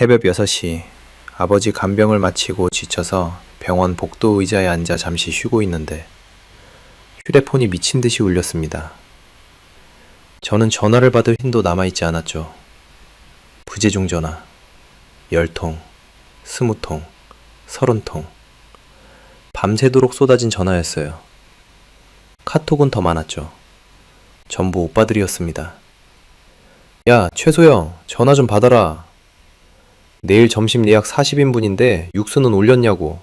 새벽 6시, 아버지 간병을 마치고 지쳐서 병원 복도 의자에 앉아 잠시 쉬고 있는데 휴대폰이 미친 듯이 울렸습니다. 저는 전화를 받을 힘도 남아있지 않았죠. 부재중 전화, 10통, 20통, 30통. 밤새도록 쏟아진 전화였어요. 카톡은 더 많았죠. 전부 오빠들이었습니다. 야, 최소영, 전화 좀 받아라. 내일 점심 예약 40인분인데 육수는 올렸냐고.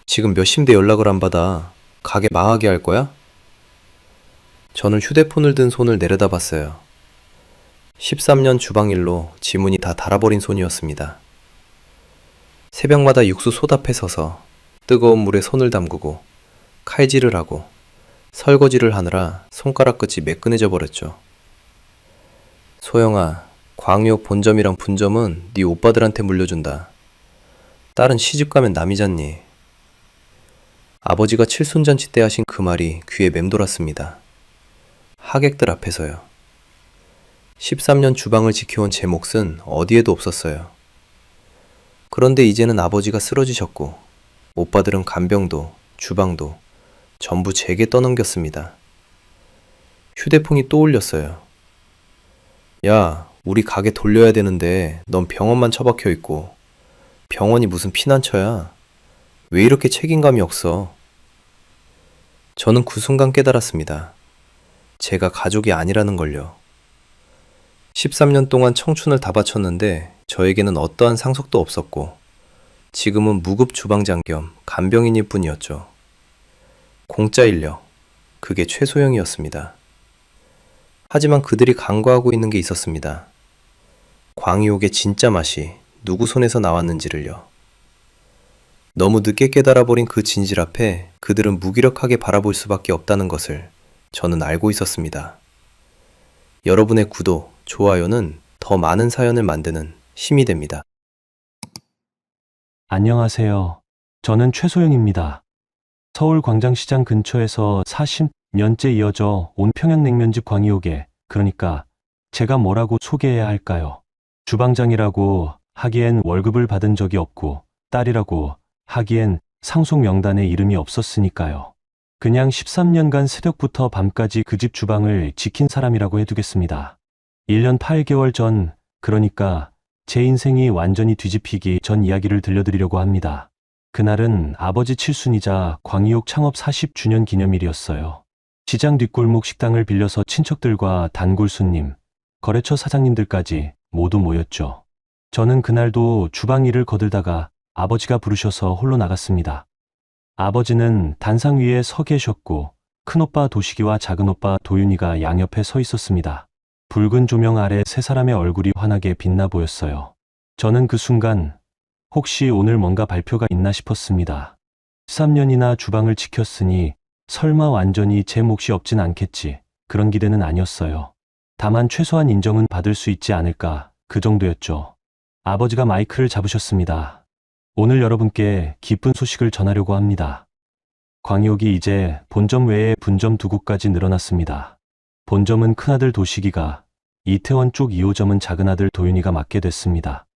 지금 몇 심대 연락을 안 받아. 가게 망하게 할 거야? 저는 휴대폰을 든 손을 내려다봤어요. 13년 주방일로 지문이 다 닳아버린 손이었습니다. 새벽마다 육수 소답해 서서 뜨거운 물에 손을 담그고 칼질을 하고 설거지를 하느라 손가락 끝이 매끈해져 버렸죠. 소영아, 광역 본점이랑 분점은 네 오빠들한테 물려준다. 딸은 시집가면 남이잖니. 아버지가 칠순잔치 때 하신 그 말이 귀에 맴돌았습니다. 하객들 앞에서요. 13년 주방을 지켜온 제 몫은 어디에도 없었어요. 그런데 이제는 아버지가 쓰러지셨고 오빠들은 간병도 주방도 전부 제게 떠넘겼습니다. 휴대폰이 또 울렸어요. 야, 우리 가게 돌려야 되는데 넌 병원만 처박혀 있고 병원이 무슨 피난처야. 왜 이렇게 책임감이 없어? 저는 그 순간 깨달았습니다. 제가 가족이 아니라는 걸요. 13년 동안 청춘을 다 바쳤는데 저에게는 어떠한 상속도 없었고 지금은 무급 주방장 겸 간병인일 뿐이었죠. 공짜 인력, 그게 최소영이었습니다. 하지만 그들이 간과하고 있는 게 있었습니다. 광유옥의 진짜 맛이 누구 손에서 나왔는지를요. 너무 늦게 깨달아버린 그 진실 앞에 그들은 무기력하게 바라볼 수밖에 없다는 것을 저는 알고 있었습니다. 여러분의 구독, 좋아요는 더 많은 사연을 만드는 힘이 됩니다. 안녕하세요. 저는 최소영입니다. 서울 광장시장 근처에서 40년째 이어져 온 평양냉면집 광희옥에, 그러니까 제가 뭐라고 소개해야 할까요? 주방장이라고 하기엔 월급을 받은 적이 없고 딸이라고 하기엔 상속 명단에 이름이 없었으니까요. 그냥 13년간 새벽부터 밤까지 그 집 주방을 지킨 사람이라고 해두겠습니다. 1년 8개월 전, 그러니까 제 인생이 완전히 뒤집히기 전 이야기를 들려드리려고 합니다. 그날은 아버지 칠순이자 광희옥 창업 40주년 기념일이었어요. 시장 뒷골목 식당을 빌려서 친척들과 단골 손님, 거래처 사장님들까지 모두 모였죠. 저는 그날도 주방 일을 거들다가 아버지가 부르셔서 홀로 나갔습니다. 아버지는 단상 위에 서 계셨고 큰오빠 도식이와 작은오빠 도윤이가 양옆에 서 있었습니다. 붉은 조명 아래 세 사람의 얼굴이 환하게 빛나 보였어요. 저는 그 순간 혹시 오늘 뭔가 발표가 있나 싶었습니다. 13년이나 주방을 지켰으니 설마 완전히 제 몫이 없진 않겠지, 그런 기대는 아니었어요. 다만 최소한 인정은 받을 수 있지 않을까, 그 정도였죠. 아버지가 마이크를 잡으셨습니다. 오늘 여러분께 기쁜 소식을 전하려고 합니다. 광희옥이 이제 본점 외에 분점 2곳까지 늘어났습니다. 본점은 큰아들 도식이가, 이태원 쪽 2호점은 작은아들 도윤이가 맡게 됐습니다.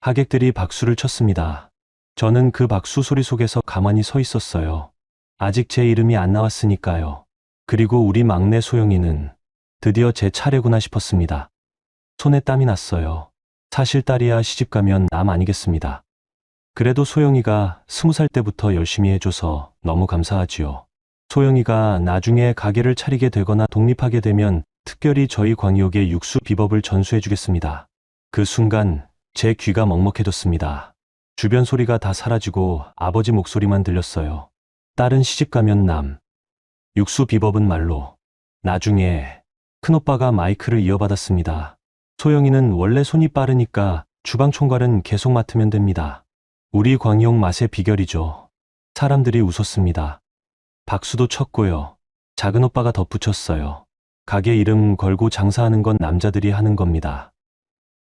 하객들이 박수를 쳤습니다. 저는 그 박수 소리 속에서 가만히 서 있었어요. 아직 제 이름이 안 나왔으니까요. 그리고 우리 막내 소영이는 드디어 제 차례구나 싶었습니다. 손에 땀이 났어요. 사실 딸이야 시집가면 남 아니겠습니다. 그래도 소영이가 20살 때부터 열심히 해줘서 너무 감사하지요. 소영이가 나중에 가게를 차리게 되거나 독립하게 되면 특별히 저희 광희옥의 육수 비법을 전수해주겠습니다. 그 순간 제 귀가 먹먹해졌습니다. 주변 소리가 다 사라지고 아버지 목소리만 들렸어요. 딸은 시집가면 남, 육수 비법은 말로. 나중에 큰오빠가 마이크를 이어받았습니다. 소영이는 원래 손이 빠르니까 주방 총괄은 계속 맡으면 됩니다. 우리 광희옥 맛의 비결이죠. 사람들이 웃었습니다. 박수도 쳤고요. 작은오빠가 덧붙였어요. 가게 이름 걸고 장사하는 건 남자들이 하는 겁니다.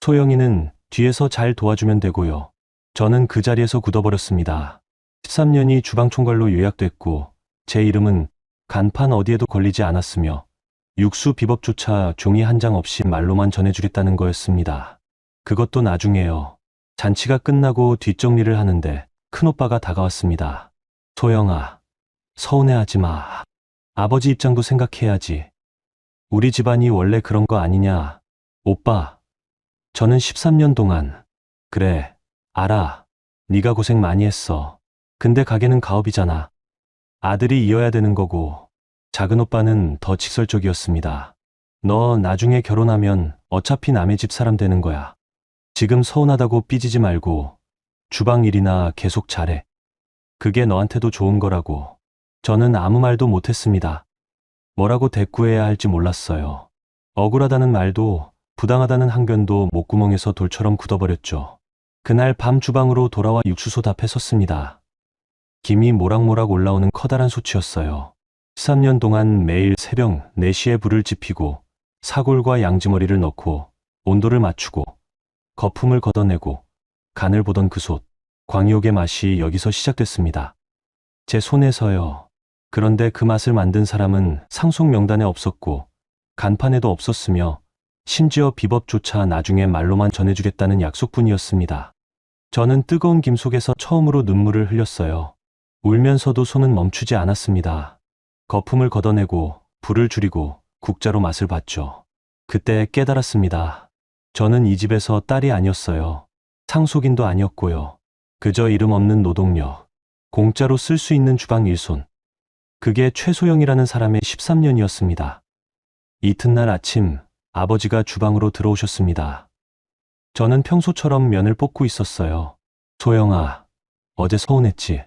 소영이는 뒤에서 잘 도와주면 되고요. 저는 그 자리에서 굳어버렸습니다. 13년이 주방 총괄로 요약됐고 제 이름은 간판 어디에도 걸리지 않았으며 육수 비법조차 종이 한 장 없이 말로만 전해주겠다는 거였습니다. 그것도 나중에요. 잔치가 끝나고 뒷정리를 하는데 큰오빠가 다가왔습니다. 소영아, 서운해하지 마. 아버지 입장도 생각해야지. 우리 집안이 원래 그런 거 아니냐. 오빠, 저는 13년 동안. 그래, 알아. 네가 고생 많이 했어. 근데 가게는 가업이잖아. 아들이 이어야 되는 거고. 작은 오빠는 더 직설적이었습니다. 너 나중에 결혼하면 어차피 남의 집 사람 되는 거야. 지금 서운하다고 삐지지 말고 주방 일이나 계속 잘해. 그게 너한테도 좋은 거라고. 저는 아무 말도 못했습니다. 뭐라고 대꾸해야 할지 몰랐어요. 억울하다는 말도 부당하다는 항변도 목구멍에서 돌처럼 굳어버렸죠. 그날 밤 주방으로 돌아와 육수솥 앞에 섰습니다. 김이 모락모락 올라오는 커다란 솥이었어요. 13년 동안 매일 새벽 4시에 불을 지피고 사골과 양지머리를 넣고 온도를 맞추고 거품을 걷어내고 간을 보던 그 솥, 광이옥의 맛이 여기서 시작됐습니다. 제 손에서요. 그런데 그 맛을 만든 사람은 상속 명단에 없었고 간판에도 없었으며 심지어 비법조차 나중에 말로만 전해주겠다는 약속뿐이었습니다. 저는 뜨거운 김 속에서 처음으로 눈물을 흘렸어요. 울면서도 손은 멈추지 않았습니다. 거품을 걷어내고 불을 줄이고 국자로 맛을 봤죠. 그때 깨달았습니다. 저는 이 집에서 딸이 아니었어요. 상속인도 아니었고요. 그저 이름 없는 노동력, 공짜로 쓸 수 있는 주방 일손. 그게 최소영이라는 사람의 13년이었습니다. 이튿날 아침 아버지가 주방으로 들어오셨습니다. 저는 평소처럼 면을 볶고 있었어요. 소영아, 어제 서운했지?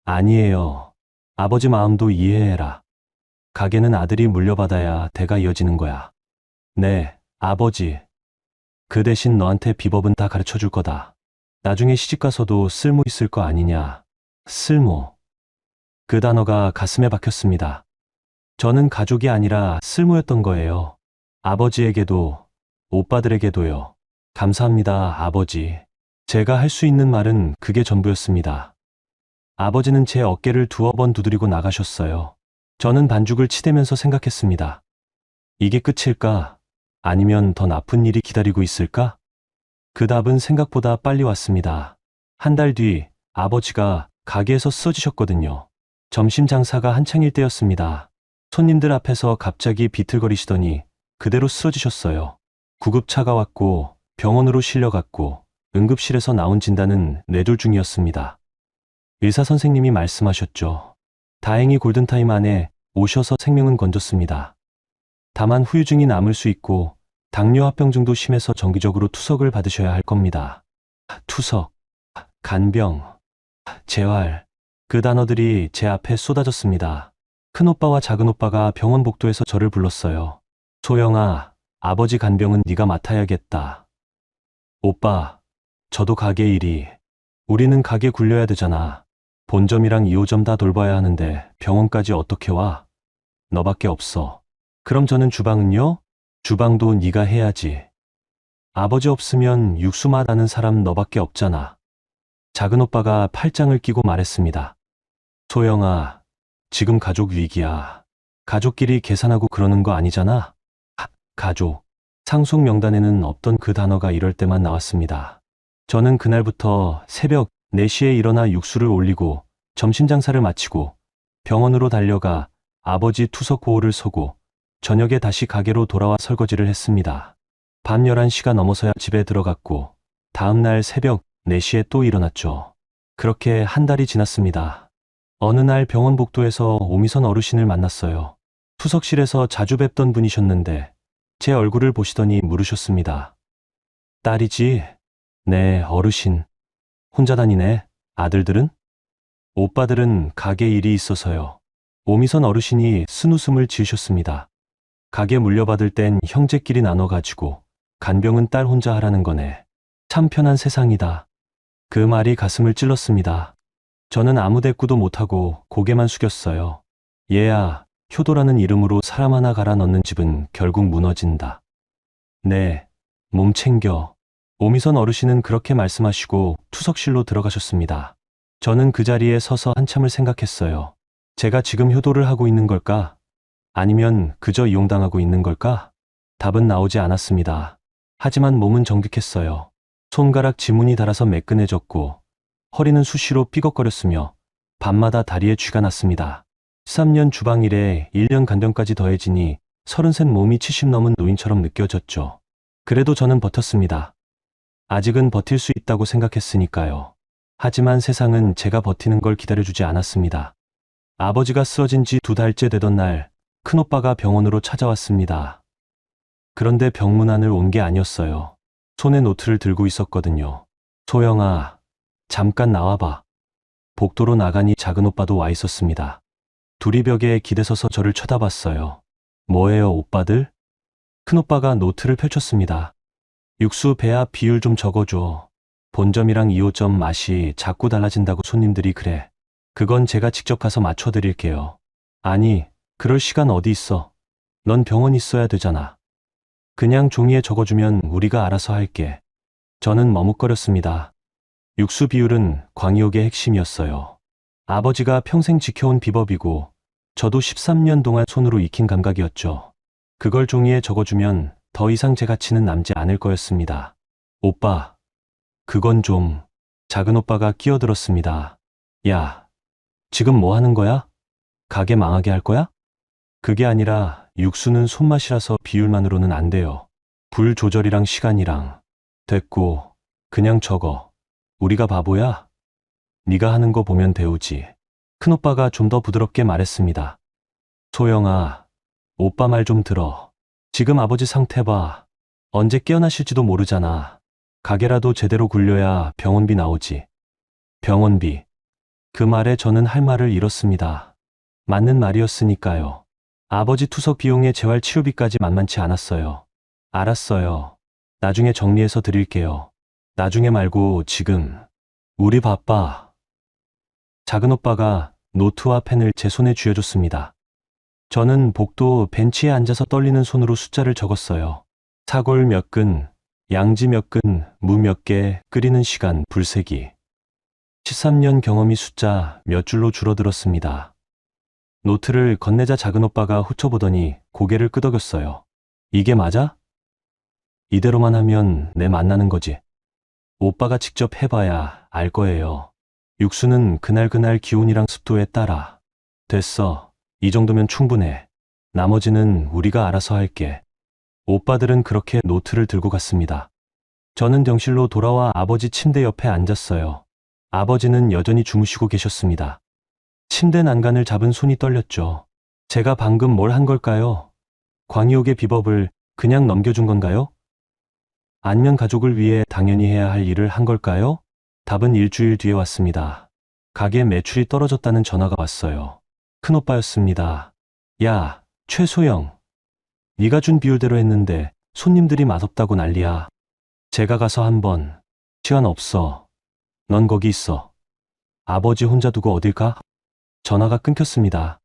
아니에요. 아버지 마음도 이해해라. 가게는 아들이 물려받아야 대가 이어지는 거야. 네, 아버지. 그 대신 너한테 비법은 다 가르쳐 줄 거다. 나중에 시집가서도 쓸모 있을 거 아니냐. 쓸모. 그 단어가 가슴에 박혔습니다. 저는 가족이 아니라 쓸모였던 거예요. 아버지에게도, 오빠들에게도요. 감사합니다, 아버지. 제가 할 수 있는 말은 그게 전부였습니다. 아버지는 제 어깨를 두어 번 두드리고 나가셨어요. 저는 반죽을 치대면서 생각했습니다. 이게 끝일까? 아니면 더 나쁜 일이 기다리고 있을까? 그 답은 생각보다 빨리 왔습니다. 한 달 뒤 아버지가 가게에서 쓰러지셨거든요. 점심 장사가 한창일 때였습니다. 손님들 앞에서 갑자기 비틀거리시더니 그대로 쓰러지셨어요. 구급차가 왔고 병원으로 실려갔고 응급실에서 나온 진단은 뇌졸중이었습니다. 의사 선생님이 말씀하셨죠. 다행히 골든타임 안에 오셔서 생명은 건졌습니다. 다만 후유증이 남을 수 있고 당뇨 합병증도 심해서 정기적으로 투석을 받으셔야 할 겁니다. 투석, 간병, 재활, 그 단어들이 제 앞에 쏟아졌습니다. 큰오빠와 작은오빠가 병원 복도에서 저를 불렀어요. 소영아, 아버지 간병은 네가 맡아야겠다. 오빠, 저도 가게 일이. 우리는 가게 굴려야 되잖아. 본점이랑 2호점 다 돌봐야 하는데 병원까지 어떻게 와? 너밖에 없어. 그럼 저는 주방은요? 주방도 네가 해야지. 아버지 없으면 육수 맛 아는 사람 너밖에 없잖아. 작은 오빠가 팔짱을 끼고 말했습니다. 소영아, 지금 가족 위기야. 가족끼리 계산하고 그러는 거 아니잖아. 가족. 상속 명단에는 없던 그 단어가 이럴 때만 나왔습니다. 저는 그날부터 새벽 4시에 일어나 육수를 올리고 점심 장사를 마치고 병원으로 달려가 아버지 투석 보호를 서고 저녁에 다시 가게로 돌아와 설거지를 했습니다. 밤 11시가 넘어서야 집에 들어갔고 다음 날 새벽 4시에 또 일어났죠. 그렇게 한 달이 지났습니다. 어느 날 병원 복도에서 오미선 어르신을 만났어요. 투석실에서 자주 뵙던 분이셨는데 제 얼굴을 보시더니 물으셨습니다. 딸이지? 네, 어르신. 혼자 다니네. 아들들은? 오빠들은 가게 일이 있어서요. 오미선 어르신이 쓴웃음을 지으셨습니다. 가게 물려받을 땐 형제끼리 나눠가지고 간병은 딸 혼자 하라는 거네. 참 편한 세상이다. 그 말이 가슴을 찔렀습니다. 저는 아무 대꾸도 못하고 고개만 숙였어요. 얘야, 효도라는 이름으로 사람 하나 갈아 넣는 집은 결국 무너진다. 네, 몸 챙겨. 오미선 어르신은 그렇게 말씀하시고 투석실로 들어가셨습니다. 저는 그 자리에 서서 한참을 생각했어요. 제가 지금 효도를 하고 있는 걸까? 아니면 그저 이용당하고 있는 걸까? 답은 나오지 않았습니다. 하지만 몸은 정직했어요. 손가락 지문이 닳아서 매끈해졌고 허리는 수시로 삐걱거렸으며 밤마다 다리에 쥐가 났습니다. 13년 주방 일에 1년 간병까지 더해지니 33 몸이 70 넘은 노인처럼 느껴졌죠. 그래도 저는 버텼습니다. 아직은 버틸 수 있다고 생각했으니까요. 하지만 세상은 제가 버티는 걸 기다려주지 않았습니다. 아버지가 쓰러진 지 2달째 되던 날, 큰오빠가 병원으로 찾아왔습니다. 그런데 병문안을 온 게 아니었어요. 손에 노트를 들고 있었거든요. 소영아, 잠깐 나와봐. 복도로 나가니 작은오빠도 와 있었습니다. 둘이 벽에 기대서서 저를 쳐다봤어요. 뭐예요, 오빠들? 큰오빠가 노트를 펼쳤습니다. 육수 배합 비율 좀 적어줘. 본점이랑 2호점 맛이 자꾸 달라진다고 손님들이 그래. 그건 제가 직접 가서 맞춰드릴게요. 아니, 그럴 시간 어디 있어. 넌 병원 있어야 되잖아. 그냥 종이에 적어주면 우리가 알아서 할게. 저는 머뭇거렸습니다. 육수 비율은 광희옥의 핵심이었어요. 아버지가 평생 지켜온 비법이고 저도 13년 동안 손으로 익힌 감각이었죠. 그걸 종이에 적어주면 더 이상 제 가치는 남지 않을 거였습니다. 오빠, 그건 좀... 작은 오빠가 끼어들었습니다. 야, 지금 뭐 하는 거야? 가게 망하게 할 거야? 그게 아니라 육수는 손맛이라서 비율만으로는 안 돼요. 불 조절이랑 시간이랑. 됐고, 그냥 적어. 우리가 바보야? 네가 하는 거 보면 배우지. 큰오빠가 좀 더 부드럽게 말했습니다. 소영아, 오빠 말 좀 들어. 지금 아버지 상태 봐. 언제 깨어나실지도 모르잖아. 가게라도 제대로 굴려야 병원비 나오지. 병원비. 그 말에 저는 할 말을 잃었습니다. 맞는 말이었으니까요. 아버지 투석 비용에 재활 치료비까지 만만치 않았어요. 알았어요. 나중에 정리해서 드릴게요. 나중에 말고 지금. 우리 바빠. 작은 오빠가 노트와 펜을 제 손에 쥐어줬습니다. 저는 복도 벤치에 앉아서 떨리는 손으로 숫자를 적었어요. 사골 몇 근, 양지 몇 근, 무 몇 개, 끓이는 시간, 불세기. 13년 경험이 숫자 몇 줄로 줄어들었습니다. 노트를 건네자 작은 오빠가 훑어보더니 고개를 끄덕였어요. 이게 맞아? 이대로만 하면 내 만나는 거지. 오빠가 직접 해봐야 알 거예요. 육수는 그날그날 기온이랑 습도에 따라. 됐어. 이 정도면 충분해. 나머지는 우리가 알아서 할게. 오빠들은 그렇게 노트를 들고 갔습니다. 저는 병실로 돌아와 아버지 침대 옆에 앉았어요. 아버지는 여전히 주무시고 계셨습니다. 침대 난간을 잡은 손이 떨렸죠. 제가 방금 뭘 한 걸까요? 광희옥의 비법을 그냥 넘겨준 건가요? 안면 가족을 위해 당연히 해야 할 일을 한 걸까요? 답은 일주일 뒤에 왔습니다. 가게 매출이 떨어졌다는 전화가 왔어요. 큰오빠였습니다. 야, 최소영. 네가 준 비율대로 했는데 손님들이 맛없다고 난리야. 제가 가서 한번. 시간 없어. 넌 거기 있어. 아버지 혼자 두고 어딜 가? 전화가 끊겼습니다.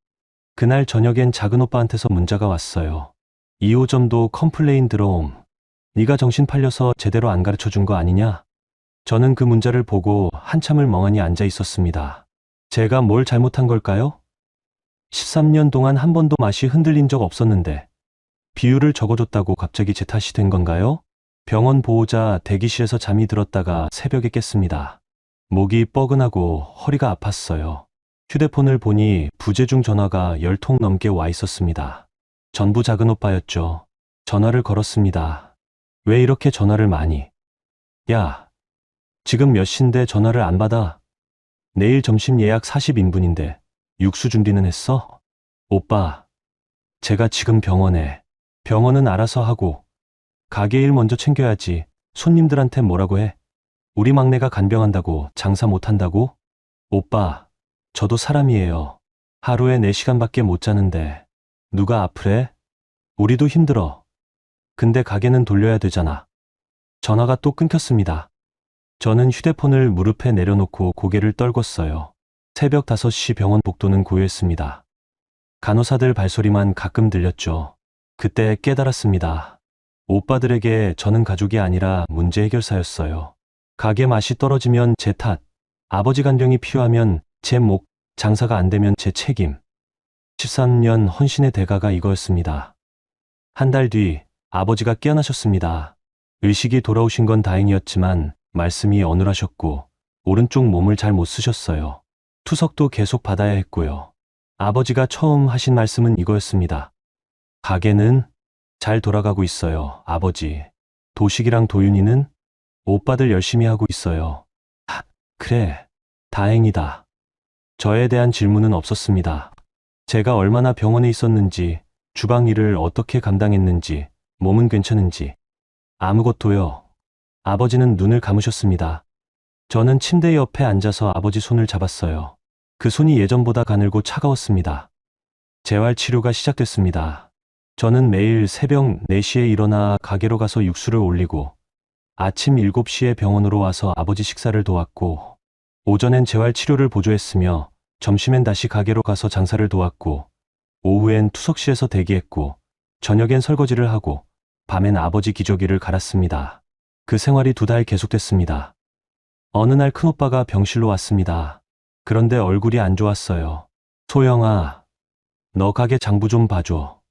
그날 저녁엔 작은 오빠한테서 문자가 왔어요. 2호점도 컴플레인 들어옴. 네가 정신 팔려서 제대로 안 가르쳐 준 거 아니냐? 저는 그 문자를 보고 한참을 멍하니 앉아 있었습니다. 제가 뭘 잘못한 걸까요? 13년 동안 한 번도 맛이 흔들린 적 없었는데 비율을 적어줬다고 갑자기 제 탓이 된 건가요? 병원 보호자 대기실에서 잠이 들었다가 새벽에 깼습니다. 목이 뻐근하고 허리가 아팠어요. 휴대폰을 보니 부재중 전화가 10통 넘게 와 있었습니다. 전부 작은 오빠였죠. 전화를 걸었습니다. 왜 이렇게 전화를 많이? 야, 지금 몇 시인데 전화를 안 받아? 내일 점심 예약 40인분인데 육수 준비는 했어? 오빠, 제가 지금 병원에. 병원은 알아서 하고 가게 일 먼저 챙겨야지. 손님들한테 뭐라고 해? 우리 막내가 간병한다고 장사 못한다고? 오빠, 저도 사람이에요. 하루에 4시간밖에 못 자는데 누가 아프래? 우리도 힘들어. 근데 가게는 돌려야 되잖아. 전화가 또 끊겼습니다. 저는 휴대폰을 무릎에 내려놓고 고개를 떨궜어요. 새벽 5시 병원 복도는 고요했습니다. 간호사들 발소리만 가끔 들렸죠. 그때 깨달았습니다. 오빠들에게 저는 가족이 아니라 문제 해결사였어요. 가게 맛이 떨어지면 제 탓, 아버지 간병이 필요하면 제 목, 장사가 안 되면 제 책임. 13년 헌신의 대가가 이거였습니다. 한 달 뒤 아버지가 깨어나셨습니다. 의식이 돌아오신 건 다행이었지만 말씀이 어눌하셨고 오른쪽 몸을 잘 못 쓰셨어요. 투석도 계속 받아야 했고요. 아버지가 처음 하신 말씀은 이거였습니다. 가게는 잘 돌아가고 있어요, 아버지. 도식이랑 도윤이는 오빠들 열심히 하고 있어요. 그래, 다행이다. 저에 대한 질문은 없었습니다. 제가 얼마나 병원에 있었는지, 주방 일을 어떻게 감당했는지, 몸은 괜찮은지, 아무것도요. 아버지는 눈을 감으셨습니다. 저는 침대 옆에 앉아서 아버지 손을 잡았어요. 그 손이 예전보다 가늘고 차가웠습니다. 재활 치료가 시작됐습니다. 저는 매일 새벽 4시에 일어나 가게로 가서 육수를 올리고 아침 7시에 병원으로 와서 아버지 식사를 도왔고 오전엔 재활 치료를 보조했으며 점심엔 다시 가게로 가서 장사를 도왔고 오후엔 투석실에서 대기했고 저녁엔 설거지를 하고 밤엔 아버지 기저귀를 갈았습니다. 그 생활이 2달 계속됐습니다. 어느 날 큰오빠가 병실로 왔습니다. 그런데 얼굴이 안 좋았어요. 소영아, 너 가게 장부 좀 봐줘.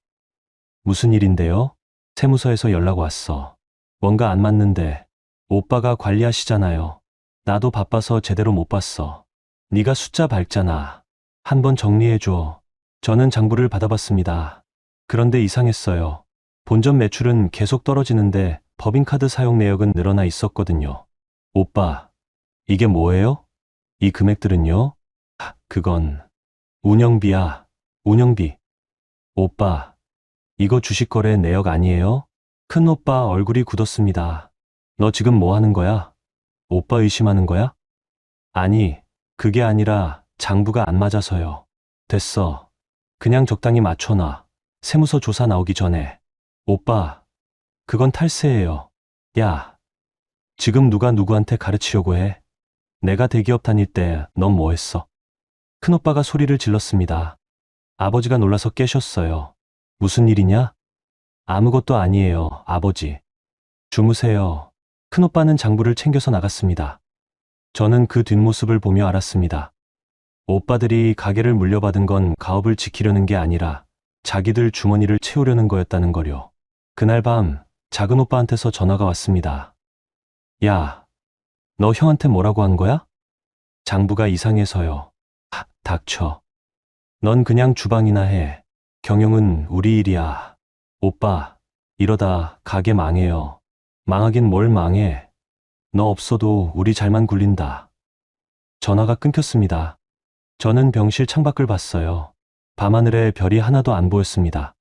무슨 일인데요? 세무서에서 연락 왔어. 뭔가 안 맞는데 오빠가 관리하시잖아요. 나도 바빠서 제대로 못 봤어. 네가 숫자 밝잖아. 한번 정리해줘. 저는 장부를 받아봤습니다. 그런데 이상했어요. 본점 매출은 계속 떨어지는데 법인카드 사용 내역은 늘어나 있었거든요. 오빠, 이게 뭐예요? 이 금액들은요? 그건 운영비야, 운영비. 오빠, 이거 주식거래 내역 아니에요? 큰오빠 얼굴이 굳었습니다. 너 지금 뭐 하는 거야? 오빠 의심하는 거야? 아니, 그게 아니라 장부가 안 맞아서요. 됐어. 그냥 적당히 맞춰놔. 세무서 조사 나오기 전에. 오빠, 그건 탈세예요. 야, 지금 누가 누구한테 가르치려고 해? 내가 대기업 다닐 때 넌 뭐 했어? 큰오빠가 소리를 질렀습니다. 아버지가 놀라서 깨셨어요. 무슨 일이냐? 아무것도 아니에요, 아버지. 주무세요. 큰오빠는 장부를 챙겨서 나갔습니다. 저는 그 뒷모습을 보며 알았습니다. 오빠들이 가게를 물려받은 건 가업을 지키려는 게 아니라 자기들 주머니를 채우려는 거였다는 거요. 그날 밤 작은 오빠한테서 전화가 왔습니다. 야, 너 형한테 뭐라고 한 거야? 장부가 이상해서요. 닥쳐. 넌 그냥 주방이나 해. 경영은 우리 일이야. 오빠, 이러다 가게 망해요. 망하긴 뭘 망해. 너 없어도 우리 잘만 굴린다. 전화가 끊겼습니다. 저는 병실 창밖을 봤어요. 밤하늘에 별이 하나도 안 보였습니다.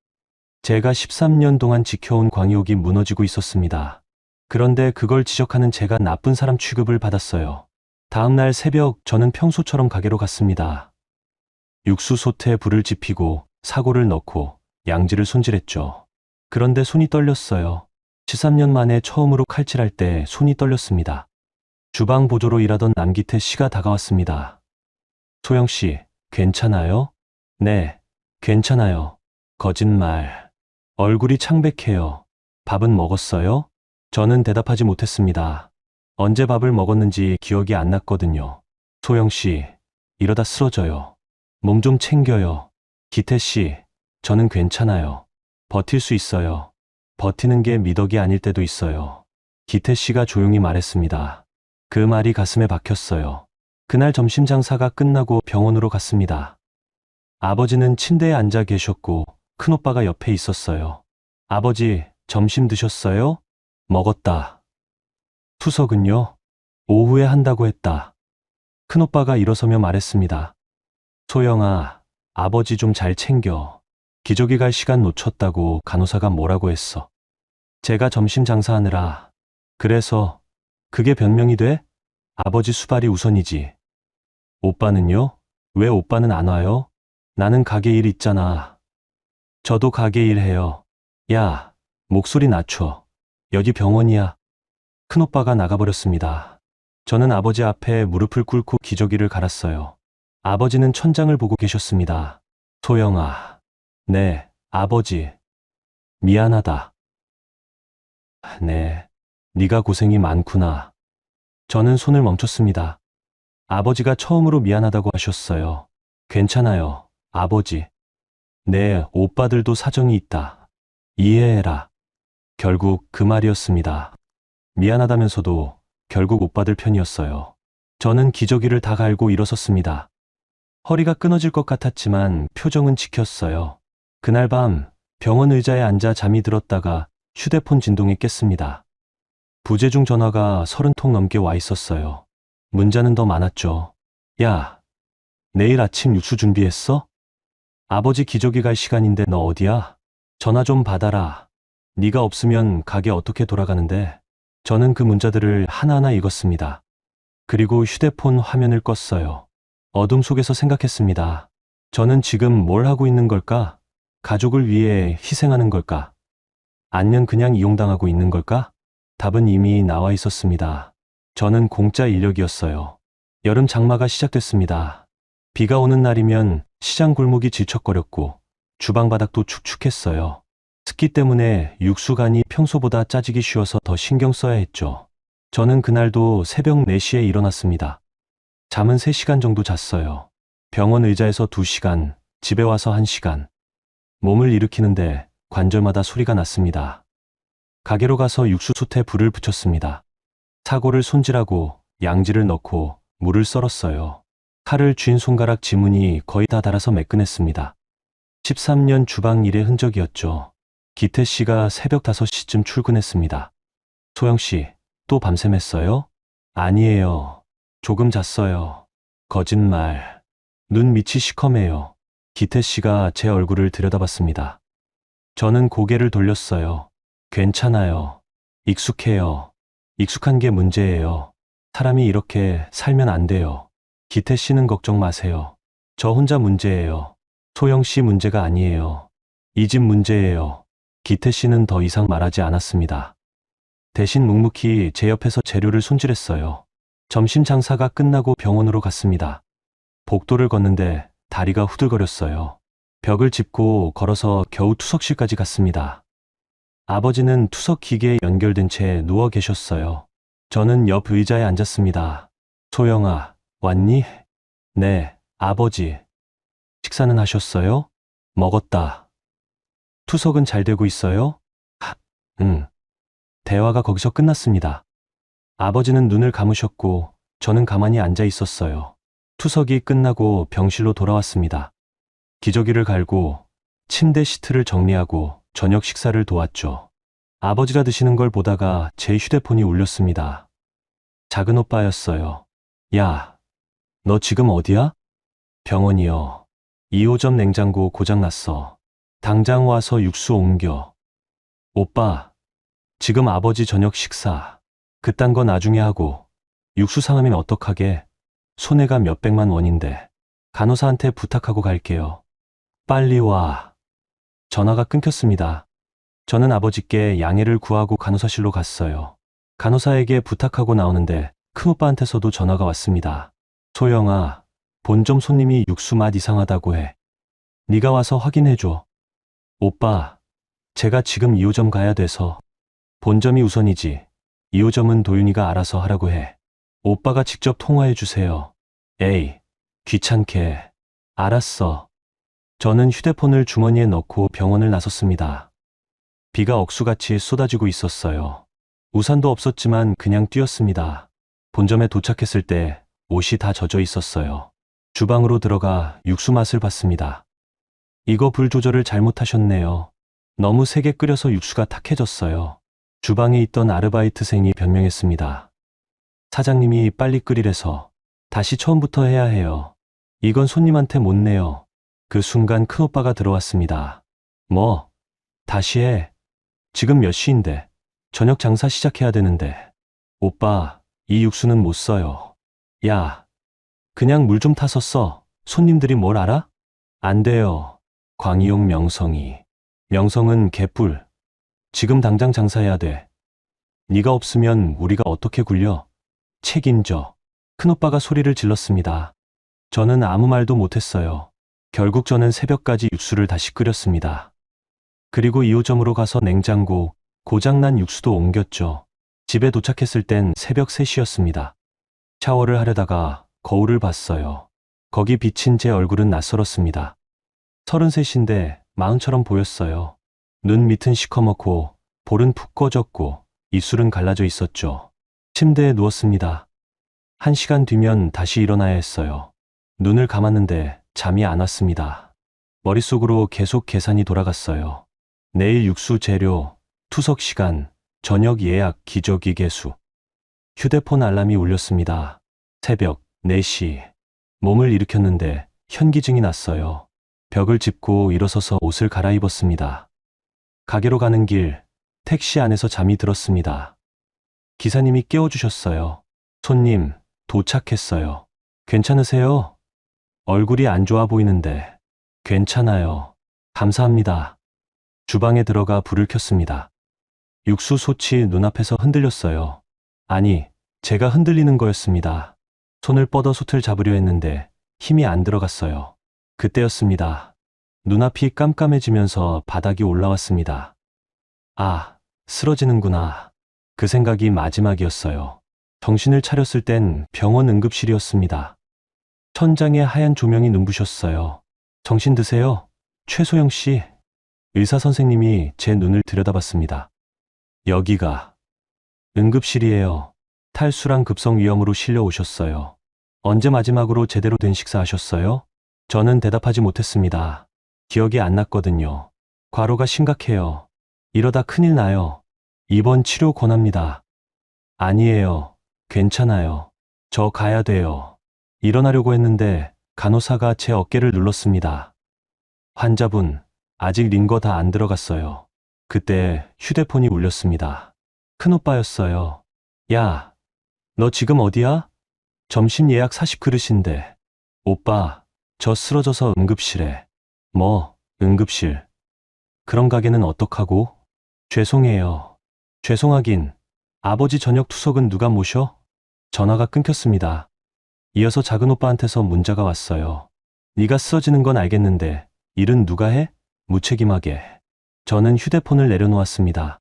제가 13년 동안 지켜온 광역이 무너지고 있었습니다. 그런데 그걸 지적하는 제가 나쁜 사람 취급을 받았어요. 다음 날 새벽 저는 평소처럼 가게로 갔습니다. 육수 솥에 불을 지피고 사고를 넣고 양지를 손질했죠. 그런데 손이 떨렸어요. 13년 만에 처음으로 칼질할 때 손이 떨렸습니다. 주방 보조로 일하던 남기태 씨가 다가왔습니다. 소영 씨, 괜찮아요? 네, 괜찮아요. 거짓말. 얼굴이 창백해요. 밥은 먹었어요? 저는 대답하지 못했습니다. 언제 밥을 먹었는지 기억이 안 났거든요. 소영 씨, 이러다 쓰러져요. 몸 좀 챙겨요. 기태 씨, 저는 괜찮아요. 버틸 수 있어요. 버티는 게 미덕이 아닐 때도 있어요. 기태 씨가 조용히 말했습니다. 그 말이 가슴에 박혔어요. 그날 점심 장사가 끝나고 병원으로 갔습니다. 아버지는 침대에 앉아 계셨고 큰오빠가 옆에 있었어요. 아버지, 점심 드셨어요? 먹었다. 투석은요? 오후에 한다고 했다. 큰오빠가 일어서며 말했습니다. 소영아, 아버지 좀 잘 챙겨. 기저귀 갈 시간 놓쳤다고 간호사가 뭐라고 했어. 제가 점심 장사하느라. 그래서 그게 변명이 돼? 아버지 수발이 우선이지. 오빠는요? 왜 오빠는 안 와요? 나는 가게 일 있잖아. 저도 가게 일 해요. 야, 목소리 낮춰. 여기 병원이야. 큰오빠가 나가버렸습니다. 저는 아버지 앞에 무릎을 꿇고 기저귀를 갈았어요. 아버지는 천장을 보고 계셨습니다. 소영아. 네, 아버지. 미안하다. 네, 네가 고생이 많구나. 저는 손을 멈췄습니다. 아버지가 처음으로 미안하다고 하셨어요. 괜찮아요, 아버지. 네, 오빠들도 사정이 있다. 이해해라. 결국 그 말이었습니다. 미안하다면서도 결국 못 받을 편이었어요. 저는 기저귀를 다 갈고 일어섰습니다. 허리가 끊어질 것 같았지만 표정은 지켰어요. 그날 밤 병원 의자에 앉아 잠이 들었다가 휴대폰 진동에 깼습니다. 부재중 전화가 30통 넘게 와 있었어요. 문자는 더 많았죠. 야, 내일 아침 육수 준비했어? 아버지 기저귀 갈 시간인데 너 어디야? 전화 좀 받아라. 네가 없으면 가게 어떻게 돌아가는데? 저는 그 문자들을 하나하나 읽었습니다. 그리고 휴대폰 화면을 껐어요. 어둠 속에서 생각했습니다. 저는 지금 뭘 하고 있는 걸까? 가족을 위해 희생하는 걸까? 아니면 그냥 이용당하고 있는 걸까? 답은 이미 나와 있었습니다. 저는 공짜 인력이었어요. 여름 장마가 시작됐습니다. 비가 오는 날이면 시장 골목이 질척거렸고 주방 바닥도 축축했어요. 습기 때문에 육수간이 평소보다 짜지기 쉬워서 더 신경 써야 했죠. 저는 그날도 새벽 4시에 일어났습니다. 잠은 3시간 정도 잤어요. 병원 의자에서 2시간, 집에 와서 1시간. 몸을 일으키는데 관절마다 소리가 났습니다. 가게로 가서 육수솥에 불을 붙였습니다. 사고를 손질하고 양지를 넣고 물을 썰었어요. 칼을 쥔 손가락 지문이 거의 다 닳아서 매끈했습니다. 13년 주방 일의 흔적이었죠. 기태 씨가 새벽 5시쯤 출근했습니다. 소영 씨, 또 밤샘했어요? 아니에요. 조금 잤어요. 거짓말. 눈 밑이 시커매요. 기태 씨가 제 얼굴을 들여다봤습니다. 저는 고개를 돌렸어요. 괜찮아요. 익숙해요. 익숙한 게 문제예요. 사람이 이렇게 살면 안 돼요. 기태 씨는 걱정 마세요. 저 혼자 문제예요. 소영 씨 문제가 아니에요. 이 집 문제예요. 기태 씨는 더 이상 말하지 않았습니다. 대신 묵묵히 제 옆에서 재료를 손질했어요. 점심 장사가 끝나고 병원으로 갔습니다. 복도를 걷는데 다리가 후들거렸어요. 벽을 짚고 걸어서 겨우 투석실까지 갔습니다. 아버지는 투석 기계에 연결된 채 누워 계셨어요. 저는 옆 의자에 앉았습니다. 소영아, 왔니? 네, 아버지. 식사는 하셨어요? 먹었다. 투석은 잘 되고 있어요? 응. 대화가 거기서 끝났습니다. 아버지는 눈을 감으셨고 저는 가만히 앉아 있었어요. 투석이 끝나고 병실로 돌아왔습니다. 기저귀를 갈고 침대 시트를 정리하고 저녁 식사를 도왔죠. 아버지가 드시는 걸 보다가 제 휴대폰이 울렸습니다. 작은 오빠였어요. 야, 너 지금 어디야? 병원이요. 2호점 냉장고 고장났어. 당장 와서 육수 옮겨. 오빠, 지금 아버지 저녁 식사. 그딴 거 나중에 하고. 육수 상하면 어떡하게? 손해가 몇백만 원인데. 간호사한테 부탁하고 갈게요. 빨리 와. 전화가 끊겼습니다. 저는 아버지께 양해를 구하고 간호사실로 갔어요. 간호사에게 부탁하고 나오는데 큰오빠한테서도 전화가 왔습니다. 소영아, 본점 손님이 육수 맛 이상하다고 해. 네가 와서 확인해줘. 오빠, 제가 지금 2호점 가야 돼서. 본점이 우선이지. 2호점은 도윤이가 알아서 하라고 해. 오빠가 직접 통화해 주세요. 에이, 귀찮게. 알았어. 저는 휴대폰을 주머니에 넣고 병원을 나섰습니다. 비가 억수같이 쏟아지고 있었어요. 우산도 없었지만 그냥 뛰었습니다. 본점에 도착했을 때 옷이 다 젖어 있었어요. 주방으로 들어가 육수 맛을 봤습니다. 이거 불 조절을 잘못하셨네요. 너무 세게 끓여서 육수가 탁해졌어요. 주방에 있던 아르바이트생이 변명했습니다. 사장님이 빨리 끓이래서 다시 처음부터 해야 해요. 이건 손님한테 못 내요. 그 순간 큰오빠가 들어왔습니다. 뭐? 다시 해. 지금 몇 시인데. 저녁 장사 시작해야 되는데. 오빠, 이 육수는 못 써요. 야, 그냥 물 좀 타서 써. 손님들이 뭘 알아? 안 돼요. 광희용 명성이. 명성은 개뿔. 지금 당장 장사해야 돼. 네가 없으면 우리가 어떻게 굴려? 책임져. 큰오빠가 소리를 질렀습니다. 저는 아무 말도 못했어요. 결국 저는 새벽까지 육수를 다시 끓였습니다. 그리고 2호점으로 가서 냉장고, 고장난 육수도 옮겼죠. 집에 도착했을 땐 새벽 3시였습니다. 샤워를 하려다가 거울을 봤어요. 거기 비친 제 얼굴은 낯설었습니다. 33인데 40처럼 보였어요. 눈 밑은 시커멓고 볼은 푹 꺼졌고 입술은 갈라져 있었죠. 침대에 누웠습니다. 1시간 뒤면 다시 일어나야 했어요. 눈을 감았는데 잠이 안 왔습니다. 머릿속으로 계속 계산이 돌아갔어요. 내일 육수 재료, 투석 시간, 저녁 예약 기저귀 개수. 휴대폰 알람이 울렸습니다. 새벽 4시. 몸을 일으켰는데 현기증이 났어요. 벽을 짚고 일어서서 옷을 갈아입었습니다. 가게로 가는 길, 택시 안에서 잠이 들었습니다. 기사님이 깨워주셨어요. 손님, 도착했어요. 괜찮으세요? 얼굴이 안 좋아 보이는데. 괜찮아요. 감사합니다. 주방에 들어가 불을 켰습니다. 육수 솥이 눈앞에서 흔들렸어요. 아니, 제가 흔들리는 거였습니다. 손을 뻗어 솥을 잡으려 했는데 힘이 안 들어갔어요. 그때였습니다. 눈앞이 깜깜해지면서 바닥이 올라왔습니다. 아, 쓰러지는구나. 그 생각이 마지막이었어요. 정신을 차렸을 땐 병원 응급실이었습니다. 천장에 하얀 조명이 눈부셨어요. 정신 드세요. 최소영 씨. 의사 선생님이 제 눈을 들여다봤습니다. 여기가 응급실이에요. 탈수랑 급성 위염으로 실려오셨어요. 언제 마지막으로 제대로 된 식사하셨어요? 저는 대답하지 못했습니다. 기억이 안 났거든요. 과로가 심각해요. 이러다 큰일 나요. 입원 치료 권합니다. 아니에요. 괜찮아요. 저 가야 돼요. 일어나려고 했는데 간호사가 제 어깨를 눌렀습니다. 환자분, 아직 링거 다 안 들어갔어요. 그때 휴대폰이 울렸습니다. 큰오빠였어요. 야, 너 지금 어디야? 점심 예약 40그릇인데. 오빠, 저 쓰러져서 응급실에. 뭐, 응급실. 그런 가게는 어떡하고? 죄송해요. 죄송하긴. 아버지 저녁 투석은 누가 모셔? 전화가 끊겼습니다. 이어서 작은 오빠한테서 문자가 왔어요. 네가 쓰러지는 건 알겠는데 일은 누가 해? 무책임하게. 저는 휴대폰을 내려놓았습니다.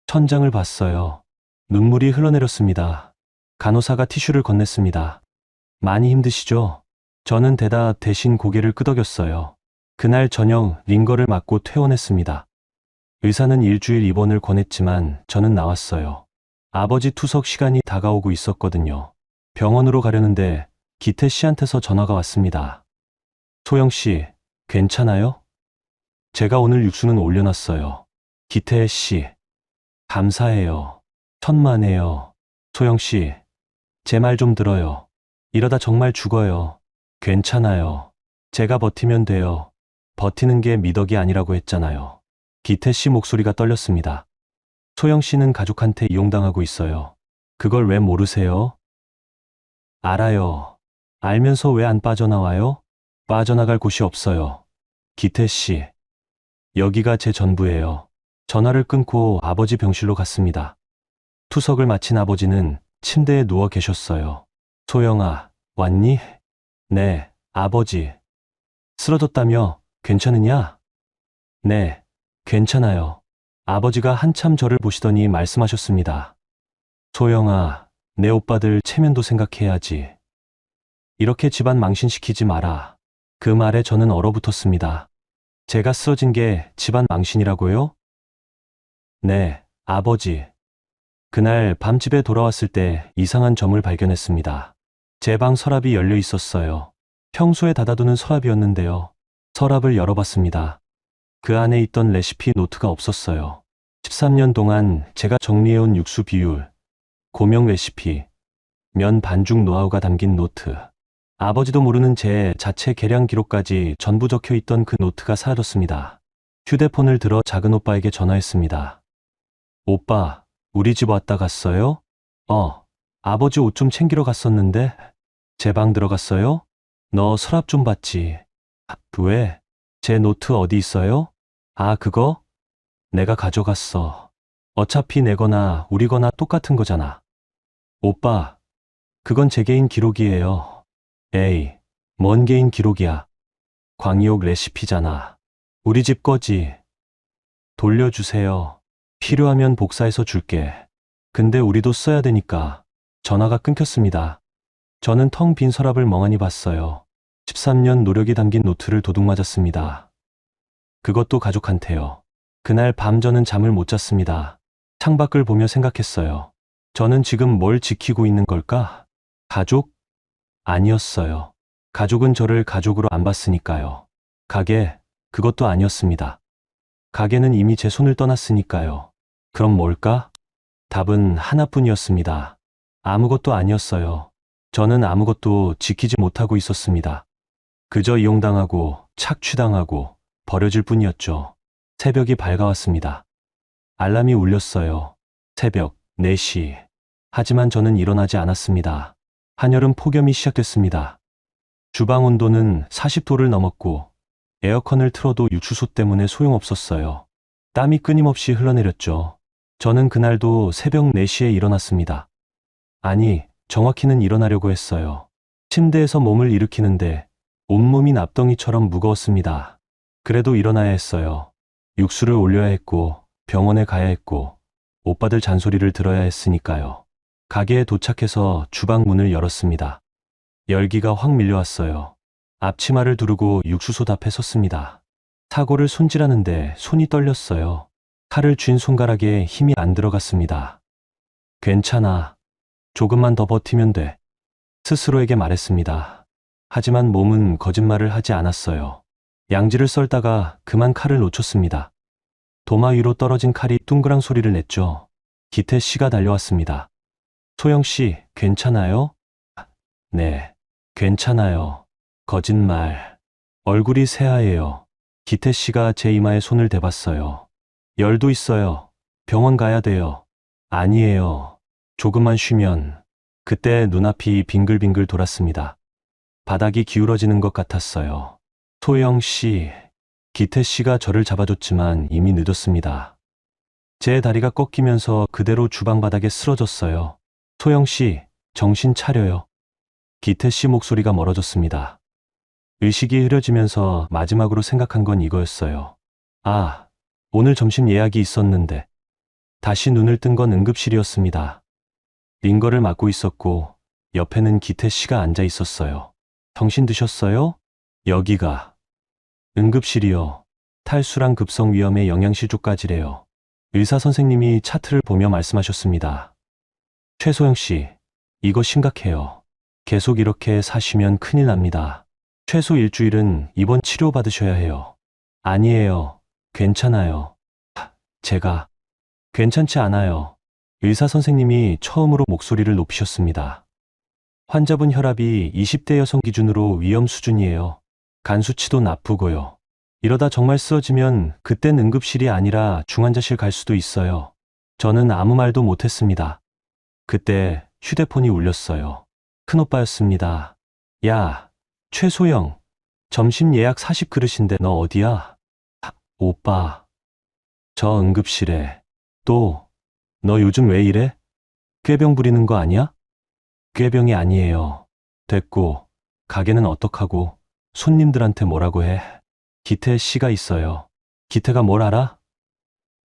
천장을 봤어요. 눈물이 흘러내렸습니다. 간호사가 티슈를 건넸습니다. 많이 힘드시죠? 저는 대신 고개를 끄덕였어요. 그날 저녁 링거를 맞고 퇴원했습니다. 의사는 일주일 입원을 권했지만 저는 나왔어요. 아버지 투석 시간이 다가오고 있었거든요. 병원으로 가려는데 기태 씨한테서 전화가 왔습니다. 소영 씨, 괜찮아요? 제가 오늘 육수는 올려놨어요. 기태 씨, 감사해요. 천만에요. 소영 씨, 제 말 좀 들어요. 이러다 정말 죽어요. 괜찮아요. 제가 버티면 돼요. 버티는 게 미덕이 아니라고 했잖아요. 기태 씨 목소리가 떨렸습니다. 소영 씨는 가족한테 이용당하고 있어요. 그걸 왜 모르세요? 알아요. 알면서 왜 안 빠져나와요? 빠져나갈 곳이 없어요. 기태 씨, 여기가 제 전부예요. 전화를 끊고 아버지 병실로 갔습니다. 투석을 마친 아버지는 침대에 누워 계셨어요. 소영아, 왔니? 네, 아버지. 쓰러졌다며? 괜찮으냐? 네, 괜찮아요. 아버지가 한참 저를 보시더니 말씀하셨습니다. 소영아, 내 오빠들 체면도 생각해야지. 이렇게 집안 망신시키지 마라. 그 말에 저는 얼어붙었습니다. 제가 쓰러진 게 집안 망신이라고요? 네, 아버지. 그날 밤 집에 돌아왔을 때 이상한 점을 발견했습니다. 제 방 서랍이 열려 있었어요. 평소에 닫아두는 서랍이었는데요. 서랍을 열어봤습니다. 그 안에 있던 레시피 노트가 없었어요. 13년 동안 제가 정리해온 육수 비율, 고명 레시피, 면 반죽 노하우가 담긴 노트. 아버지도 모르는 제 자체 계량 기록까지 전부 적혀 있던 그 노트가 사라졌습니다. 휴대폰을 들어 작은 오빠에게 전화했습니다. 오빠, 우리 집 왔다 갔어요? 아버지 옷 좀 챙기러 갔었는데. 제 방 들어갔어요? 너 서랍 좀 봤지? 왜? 제 노트 어디 있어요? 아, 그거? 내가 가져갔어. 어차피 내거나 우리거나 똑같은 거잖아. 오빠, 그건 제 개인 기록이에요. 에이, 뭔 개인 기록이야. 광희옥 레시피잖아. 우리 집 거지. 돌려주세요. 필요하면 복사해서 줄게. 근데 우리도 써야 되니까. 전화가 끊겼습니다. 저는 텅 빈 서랍을 멍하니 봤어요. 13년 노력이 담긴 노트를 도둑맞았습니다. 그것도 가족한테요. 그날 밤 저는 잠을 못 잤습니다. 창밖을 보며 생각했어요. 저는 지금 뭘 지키고 있는 걸까? 가족? 아니었어요. 가족은 저를 가족으로 안 봤으니까요. 가게, 그것도 아니었습니다. 가게는 이미 제 손을 떠났으니까요. 그럼 뭘까? 답은 하나뿐이었습니다. 아무것도 아니었어요. 저는 아무것도 지키지 못하고 있었습니다. 그저 이용당하고 착취당하고 버려질 뿐이었죠. 새벽이 밝아왔습니다. 알람이 울렸어요. 새벽 4시. 하지만 저는 일어나지 않았습니다. 한여름 폭염이 시작됐습니다. 주방 온도는 40도를 넘었고 에어컨을 틀어도 육수소 때문에 소용없었어요. 땀이 끊임없이 흘러내렸죠. 저는 그날도 새벽 4시에 일어났습니다. 아니, 정확히는 일어나려고 했어요. 침대에서 몸을 일으키는데 온몸이 납덩이처럼 무거웠습니다. 그래도 일어나야 했어요. 육수를 올려야 했고 병원에 가야 했고 오빠들 잔소리를 들어야 했으니까요. 가게에 도착해서 주방 문을 열었습니다. 열기가 확 밀려왔어요. 앞치마를 두르고 육수소 앞에 섰습니다. 사고를 손질하는데 손이 떨렸어요. 칼을 쥔 손가락에 힘이 안 들어갔습니다. 괜찮아. 조금만 더 버티면 돼. 스스로에게 말했습니다. 하지만 몸은 거짓말을 하지 않았어요. 양지를 썰다가 그만 칼을 놓쳤습니다. 도마 위로 떨어진 칼이 둥그랑 소리를 냈죠. 기태 씨가 달려왔습니다. 소영 씨, 괜찮아요? 네, 괜찮아요. 거짓말. 얼굴이 새하얘요. 기태 씨가 제 이마에 손을 대봤어요. 열도 있어요. 병원 가야 돼요. 아니에요. 조금만 쉬면. 그때 눈앞이 빙글빙글 돌았습니다. 바닥이 기울어지는 것 같았어요. 소영 씨, 기태 씨가 저를 잡아줬지만 이미 늦었습니다. 제 다리가 꺾이면서 그대로 주방 바닥에 쓰러졌어요. 소영 씨, 정신 차려요. 기태 씨 목소리가 멀어졌습니다. 의식이 흐려지면서 마지막으로 생각한 건 이거였어요. 아, 오늘 점심 예약이 있었는데. 다시 눈을 뜬 건 응급실이었습니다. 링거를 맡고 있었고 옆에는 기태 씨가 앉아 있었어요. 정신 드셨어요? 여기가. 응급실이요. 탈수랑 급성 위험의 영양실조까지래요. 의사 선생님이 차트를 보며 말씀하셨습니다. 최소영 씨, 이거 심각해요. 계속 이렇게 사시면 큰일 납니다. 최소 일주일은 입원 치료 받으셔야 해요. 아니에요. 괜찮아요. 제가 괜찮지 않아요. 의사 선생님이 처음으로 목소리를 높이셨습니다. 환자분 혈압이 20대 여성 기준으로 위험 수준이에요. 간 수치도 나쁘고요. 이러다 정말 쓰러지면 그땐 응급실이 아니라 중환자실 갈 수도 있어요. 저는 아무 말도 못했습니다. 그때 휴대폰이 울렸어요. 큰오빠였습니다. 야, 최소영, 점심 예약 40그릇인데 너 어디야? 오빠, 저 응급실에. 또, 너 요즘 왜 이래? 꾀병 부리는 거 아니야? 꾀병이 아니에요. 됐고, 가게는 어떡하고, 손님들한테 뭐라고 해? 기태 씨가 있어요. 기태가 뭘 알아?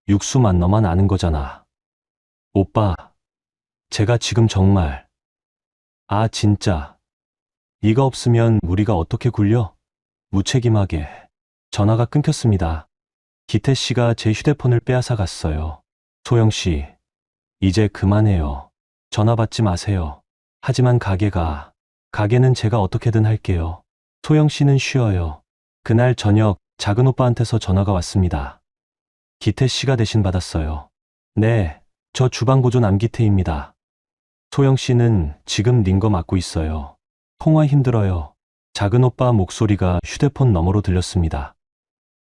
육수만 너만 아는 거잖아. 오빠, 제가 지금 정말. 아, 진짜. 이가 없으면 우리가 어떻게 굴려? 무책임하게. 전화가 끊겼습니다. 기태 씨가 제 휴대폰을 빼앗아 갔어요. 소영 씨, 이제 그만해요. 전화 받지 마세요. 하지만 가게는 제가 어떻게든 할게요. 소영 씨는 쉬어요. 그날 저녁 작은 오빠한테서 전화가 왔습니다. 기태 씨가 대신 받았어요. 네, 저 주방보조 남기태입니다. 소영 씨는 지금 링거 맡고 있어요. 통화 힘들어요. 작은 오빠 목소리가 휴대폰 너머로 들렸습니다.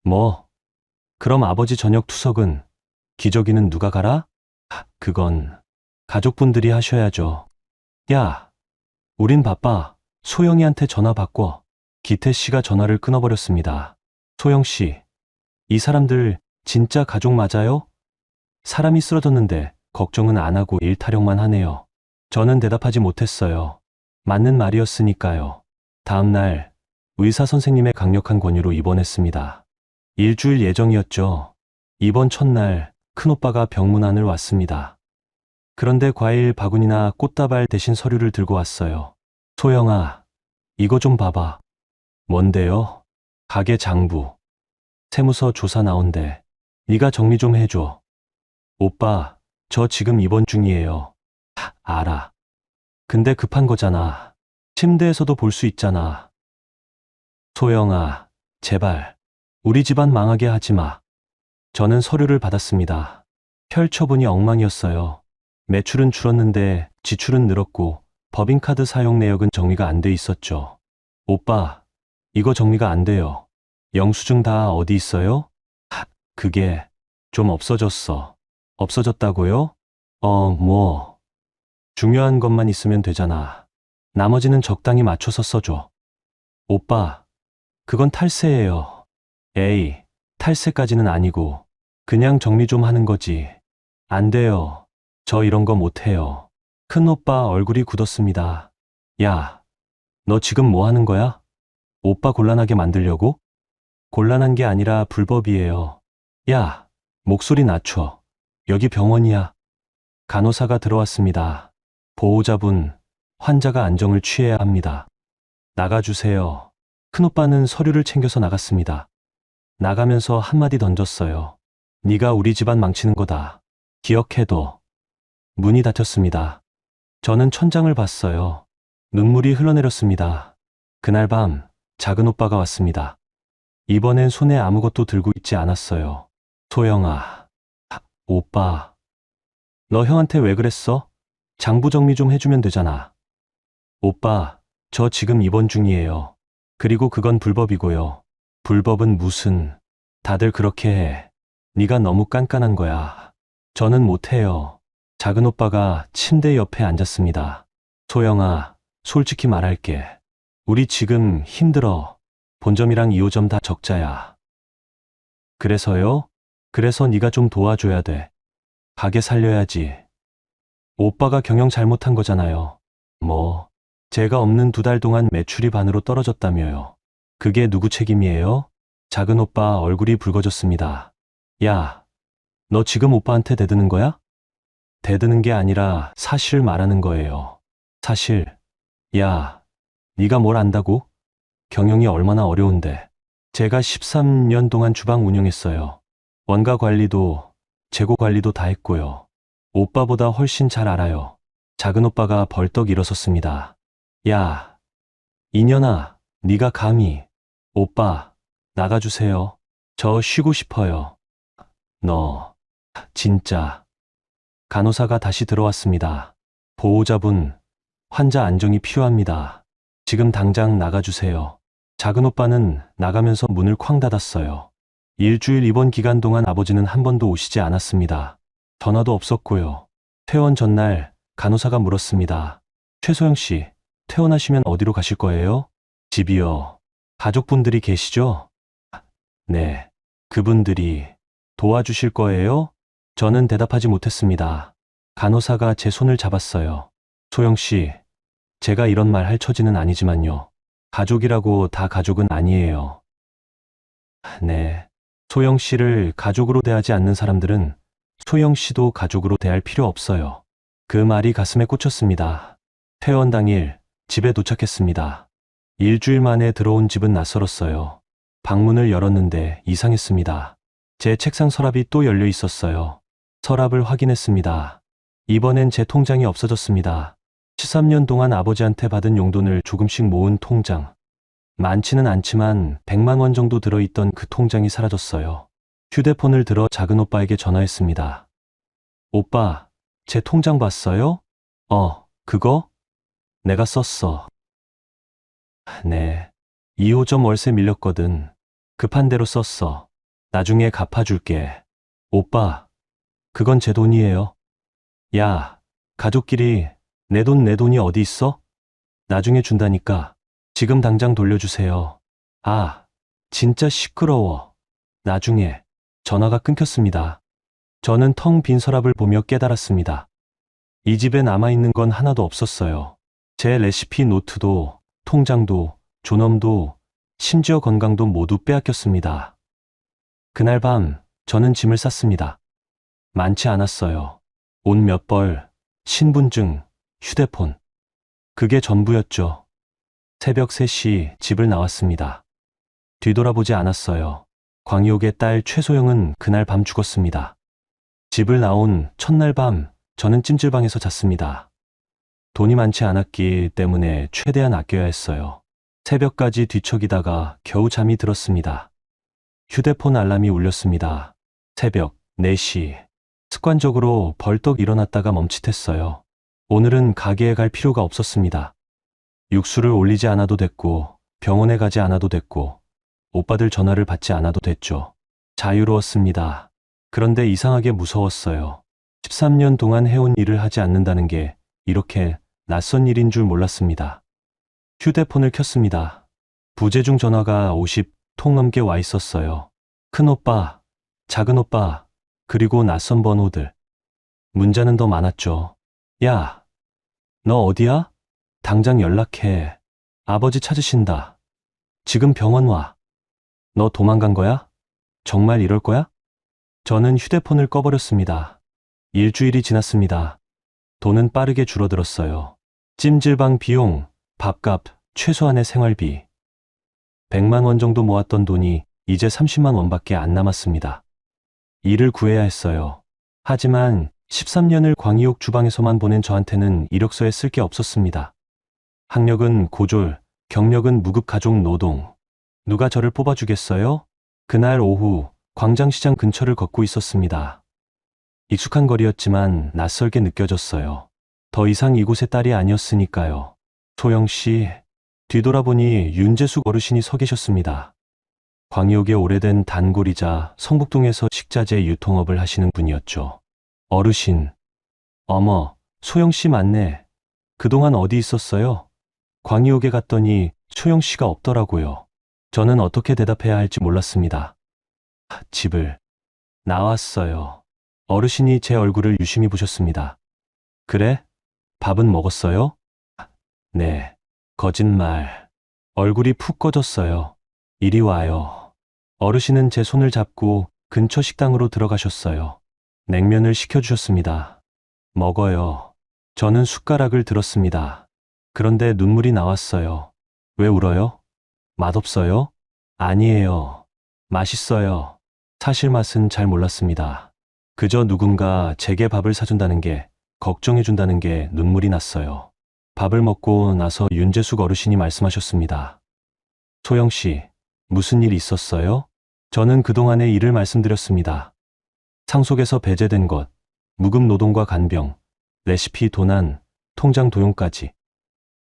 뭐? 그럼 아버지 저녁 투석은? 기저귀는 누가 갈아? 그건 가족분들이 하셔야죠. 야, 우린 바빠. 소영이한테 전화 바꿔. 기태 씨가 전화를 끊어버렸습니다. 소영 씨, 이 사람들 진짜 가족 맞아요? 사람이 쓰러졌는데 걱정은 안 하고 일 타령만 하네요. 저는 대답하지 못했어요. 맞는 말이었으니까요. 다음 날 의사 선생님의 강력한 권유로 입원했습니다. 일주일 예정이었죠. 입원 첫날 큰오빠가 병문안을 왔습니다. 그런데 과일 바구니나 꽃다발 대신 서류를 들고 왔어요. 소영아, 이거 좀 봐봐. 뭔데요? 가게 장부. 세무서 조사 나온대. 네가 정리 좀 해줘. 오빠, 저 지금 입원 중이에요. 알아. 근데 급한 거잖아. 침대에서도 볼 수 있잖아. 소영아, 제발. 우리 집안 망하게 하지 마. 저는 서류를 받았습니다. 펼쳐보니 엉망이었어요. 매출은 줄었는데 지출은 늘었고 법인카드 사용 내역은 정리가 안 돼 있었죠. 오빠, 이거 정리가 안 돼요. 영수증 다 어디 있어요? 그게 좀 없어졌어. 없어졌다고요? 뭐. 중요한 것만 있으면 되잖아. 나머지는 적당히 맞춰서 써줘. 오빠, 그건 탈세예요. 에이, 탈세까지는 아니고 그냥 정리 좀 하는 거지. 안 돼요. 저 이런 거 못해요. 큰오빠 얼굴이 굳었습니다. 야, 너 지금 뭐 하는 거야? 오빠 곤란하게 만들려고? 곤란한 게 아니라 불법이에요. 야, 목소리 낮춰. 여기 병원이야. 간호사가 들어왔습니다. 보호자분, 환자가 안정을 취해야 합니다. 나가주세요. 큰오빠는 서류를 챙겨서 나갔습니다. 나가면서 한마디 던졌어요. 네가 우리 집안 망치는 거다. 기억해둬. 문이 닫혔습니다. 저는 천장을 봤어요. 눈물이 흘러내렸습니다. 그날 밤 작은 오빠가 왔습니다. 이번엔 손에 아무것도 들고 있지 않았어요. 소영아, 오빠, 너 형한테 왜 그랬어? 장부 정리 좀 해주면 되잖아. 오빠, 저 지금 입원 중이에요. 그리고 그건 불법이고요. 불법은 무슨, 다들 그렇게 해. 네가 너무 깐깐한 거야. 저는 못해요. 작은 오빠가 침대 옆에 앉았습니다. 소영아, 솔직히 말할게. 우리 지금 힘들어. 본점이랑 2호점 다 적자야. 그래서요? 그래서 네가 좀 도와줘야 돼. 가게 살려야지. 오빠가 경영 잘못한 거잖아요. 뭐, 제가 없는 2달 동안 매출이 반으로 떨어졌다며요. 그게 누구 책임이에요? 작은 오빠 얼굴이 붉어졌습니다. 야, 너 지금 오빠한테 대드는 거야? 대드는 게 아니라 사실 말하는 거예요. 사실. 야, 네가 뭘 안다고? 경영이 얼마나 어려운데. 제가 13년 동안 주방 운영했어요. 원가 관리도, 재고 관리도 다 했고요. 오빠보다 훨씬 잘 알아요. 작은 오빠가 벌떡 일어섰습니다. 야, 이년아, 네가 감히. 오빠, 나가주세요. 저 쉬고 싶어요. 너, 진짜. 간호사가 다시 들어왔습니다. 보호자분, 환자 안정이 필요합니다. 지금 당장 나가주세요. 작은 오빠는 나가면서 문을 쾅 닫았어요. 일주일 입원 기간 동안 아버지는 한 번도 오시지 않았습니다. 전화도 없었고요. 퇴원 전날 간호사가 물었습니다. 최소영 씨, 퇴원하시면 어디로 가실 거예요? 집이요. 가족분들이 계시죠? 네. 그분들이 도와주실 거예요? 저는 대답하지 못했습니다. 간호사가 제 손을 잡았어요. 소영 씨, 제가 이런 말 할 처지는 아니지만요. 가족이라고 다 가족은 아니에요. 네. 소영 씨를 가족으로 대하지 않는 사람들은 소영 씨도 가족으로 대할 필요 없어요. 그 말이 가슴에 꽂혔습니다. 퇴원 당일 집에 도착했습니다. 일주일 만에 들어온 집은 낯설었어요. 방문을 열었는데 이상했습니다. 제 책상 서랍이 또 열려 있었어요. 서랍을 확인했습니다. 이번엔 제 통장이 없어졌습니다. 13년 동안 아버지한테 받은 용돈을 조금씩 모은 통장. 많지는 않지만 100만 원 정도 들어있던 그 통장이 사라졌어요. 휴대폰을 들어 작은 오빠에게 전화했습니다. 오빠, 제 통장 봤어요? 그거? 내가 썼어. 네. 2호점 월세 밀렸거든. 급한 대로 썼어. 나중에 갚아줄게. 오빠, 그건 제 돈이에요. 야, 가족끼리 내 돈이 어디 있어? 나중에 준다니까. 지금 당장 돌려주세요. 아, 진짜 시끄러워. 나중에. 전화가 끊겼습니다. 저는 텅 빈 서랍을 보며 깨달았습니다. 이 집에 남아있는 건 하나도 없었어요. 제 레시피 노트도, 통장도, 존엄도, 심지어 건강도 모두 빼앗겼습니다. 그날 밤, 저는 짐을 쌌습니다. 많지 않았어요. 옷 몇 벌, 신분증, 휴대폰. 그게 전부였죠. 새벽 3시 집을 나왔습니다. 뒤돌아보지 않았어요. 광희옥의 딸 최소영은 그날 밤 죽었습니다. 집을 나온 첫날 밤, 저는 찜질방에서 잤습니다. 돈이 많지 않았기 때문에 최대한 아껴야 했어요. 새벽까지 뒤척이다가 겨우 잠이 들었습니다. 휴대폰 알람이 울렸습니다. 새벽 4시. 습관적으로 벌떡 일어났다가 멈칫했어요. 오늘은 가게에 갈 필요가 없었습니다. 육수를 올리지 않아도 됐고, 병원에 가지 않아도 됐고, 오빠들 전화를 받지 않아도 됐죠. 자유로웠습니다. 그런데 이상하게 무서웠어요. 13년 동안 해온 일을 하지 않는다는 게 이렇게 낯선 일인 줄 몰랐습니다. 휴대폰을 켰습니다. 부재중 전화가 50통 넘게 와 있었어요. 큰 오빠, 작은 오빠, 그리고 낯선 번호들. 문자는 더 많았죠. 야, 너 어디야? 당장 연락해. 아버지 찾으신다. 지금 병원 와. 너 도망간 거야? 정말 이럴 거야? 저는 휴대폰을 꺼버렸습니다. 일주일이 지났습니다. 돈은 빠르게 줄어들었어요. 찜질방 비용, 밥값, 최소한의 생활비. 100만 원 정도 모았던 돈이 이제 30만 원밖에 안 남았습니다. 일을 구해야 했어요. 하지만 13년을 광희옥 주방에서만 보낸 저한테는 이력서에 쓸 게 없었습니다. 학력은 고졸, 경력은 무급 가족 노동. 누가 저를 뽑아주겠어요? 그날 오후 광장시장 근처를 걷고 있었습니다. 익숙한 거리였지만 낯설게 느껴졌어요. 더 이상 이곳의 딸이 아니었으니까요. 소영 씨, 뒤돌아보니 윤재숙 어르신이 서 계셨습니다. 광희옥의 오래된 단골이자 성북동에서 식자재 유통업을 하시는 분이었죠. 어르신, 어머, 소영 씨 맞네. 그동안 어디 있었어요? 광희옥에 갔더니 소영 씨가 없더라고요. 저는 어떻게 대답해야 할지 몰랐습니다. 집을 나왔어요. 어르신이 제 얼굴을 유심히 보셨습니다. 그래? 밥은 먹었어요? 네. 거짓말. 얼굴이 푹 꺼졌어요. 이리 와요. 어르신은 제 손을 잡고 근처 식당으로 들어가셨어요. 냉면을 시켜주셨습니다. 먹어요. 저는 숟가락을 들었습니다. 그런데 눈물이 나왔어요. 왜 울어요? 맛없어요? 아니에요. 맛있어요. 사실 맛은 잘 몰랐습니다. 그저 누군가 제게 밥을 사준다는 게, 걱정해준다는 게 눈물이 났어요. 밥을 먹고 나서 윤재숙 어르신이 말씀하셨습니다. 소영 씨, 무슨 일 있었어요? 저는 그동안의 일을 말씀드렸습니다. 상속에서 배제된 것, 무급 노동과 간병, 레시피 도난, 통장 도용까지.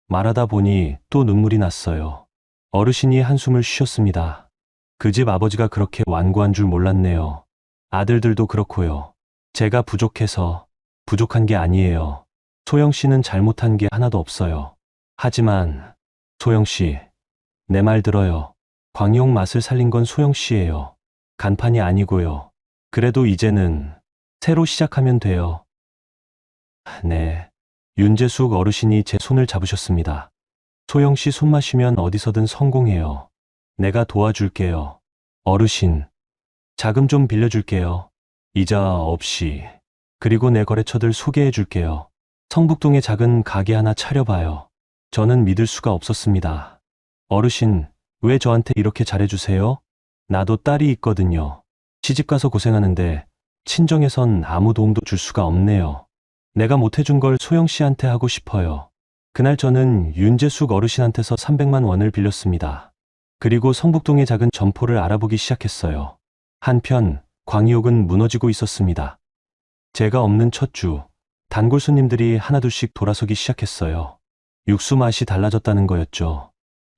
말하다 보니 또 눈물이 났어요. 어르신이 한숨을 쉬셨습니다. 그 집 아버지가 그렇게 완고한 줄 몰랐네요. 아들들도 그렇고요. 제가 부족해서 부족한 게 아니에요. 소영 씨는 잘못한 게 하나도 없어요. 하지만 소영 씨, 내 말 들어요. 광희옥 맛을 살린 건 소영 씨예요. 간판이 아니고요. 그래도 이제는 새로 시작하면 돼요. 네. 윤재숙 어르신이 제 손을 잡으셨습니다. 소영 씨 손 마시면 어디서든 성공해요. 내가 도와줄게요. 어르신, 자금 좀 빌려줄게요. 이자 없이. 그리고 내 거래처들 소개해줄게요. 성북동에 작은 가게 하나 차려봐요. 저는 믿을 수가 없었습니다. 어르신, 왜 저한테 이렇게 잘해주세요? 나도 딸이 있거든요. 시집가서 고생하는데 친정에선 아무 도움도 줄 수가 없네요. 내가 못해준 걸 소영 씨한테 하고 싶어요. 그날 저는 윤재숙 어르신한테서 300만 원을 빌렸습니다. 그리고 성북동의 작은 점포를 알아보기 시작했어요. 한편 광희옥은 무너지고 있었습니다. 제가 없는 첫 주, 단골 손님들이 하나둘씩 돌아서기 시작했어요. 육수 맛이 달라졌다는 거였죠.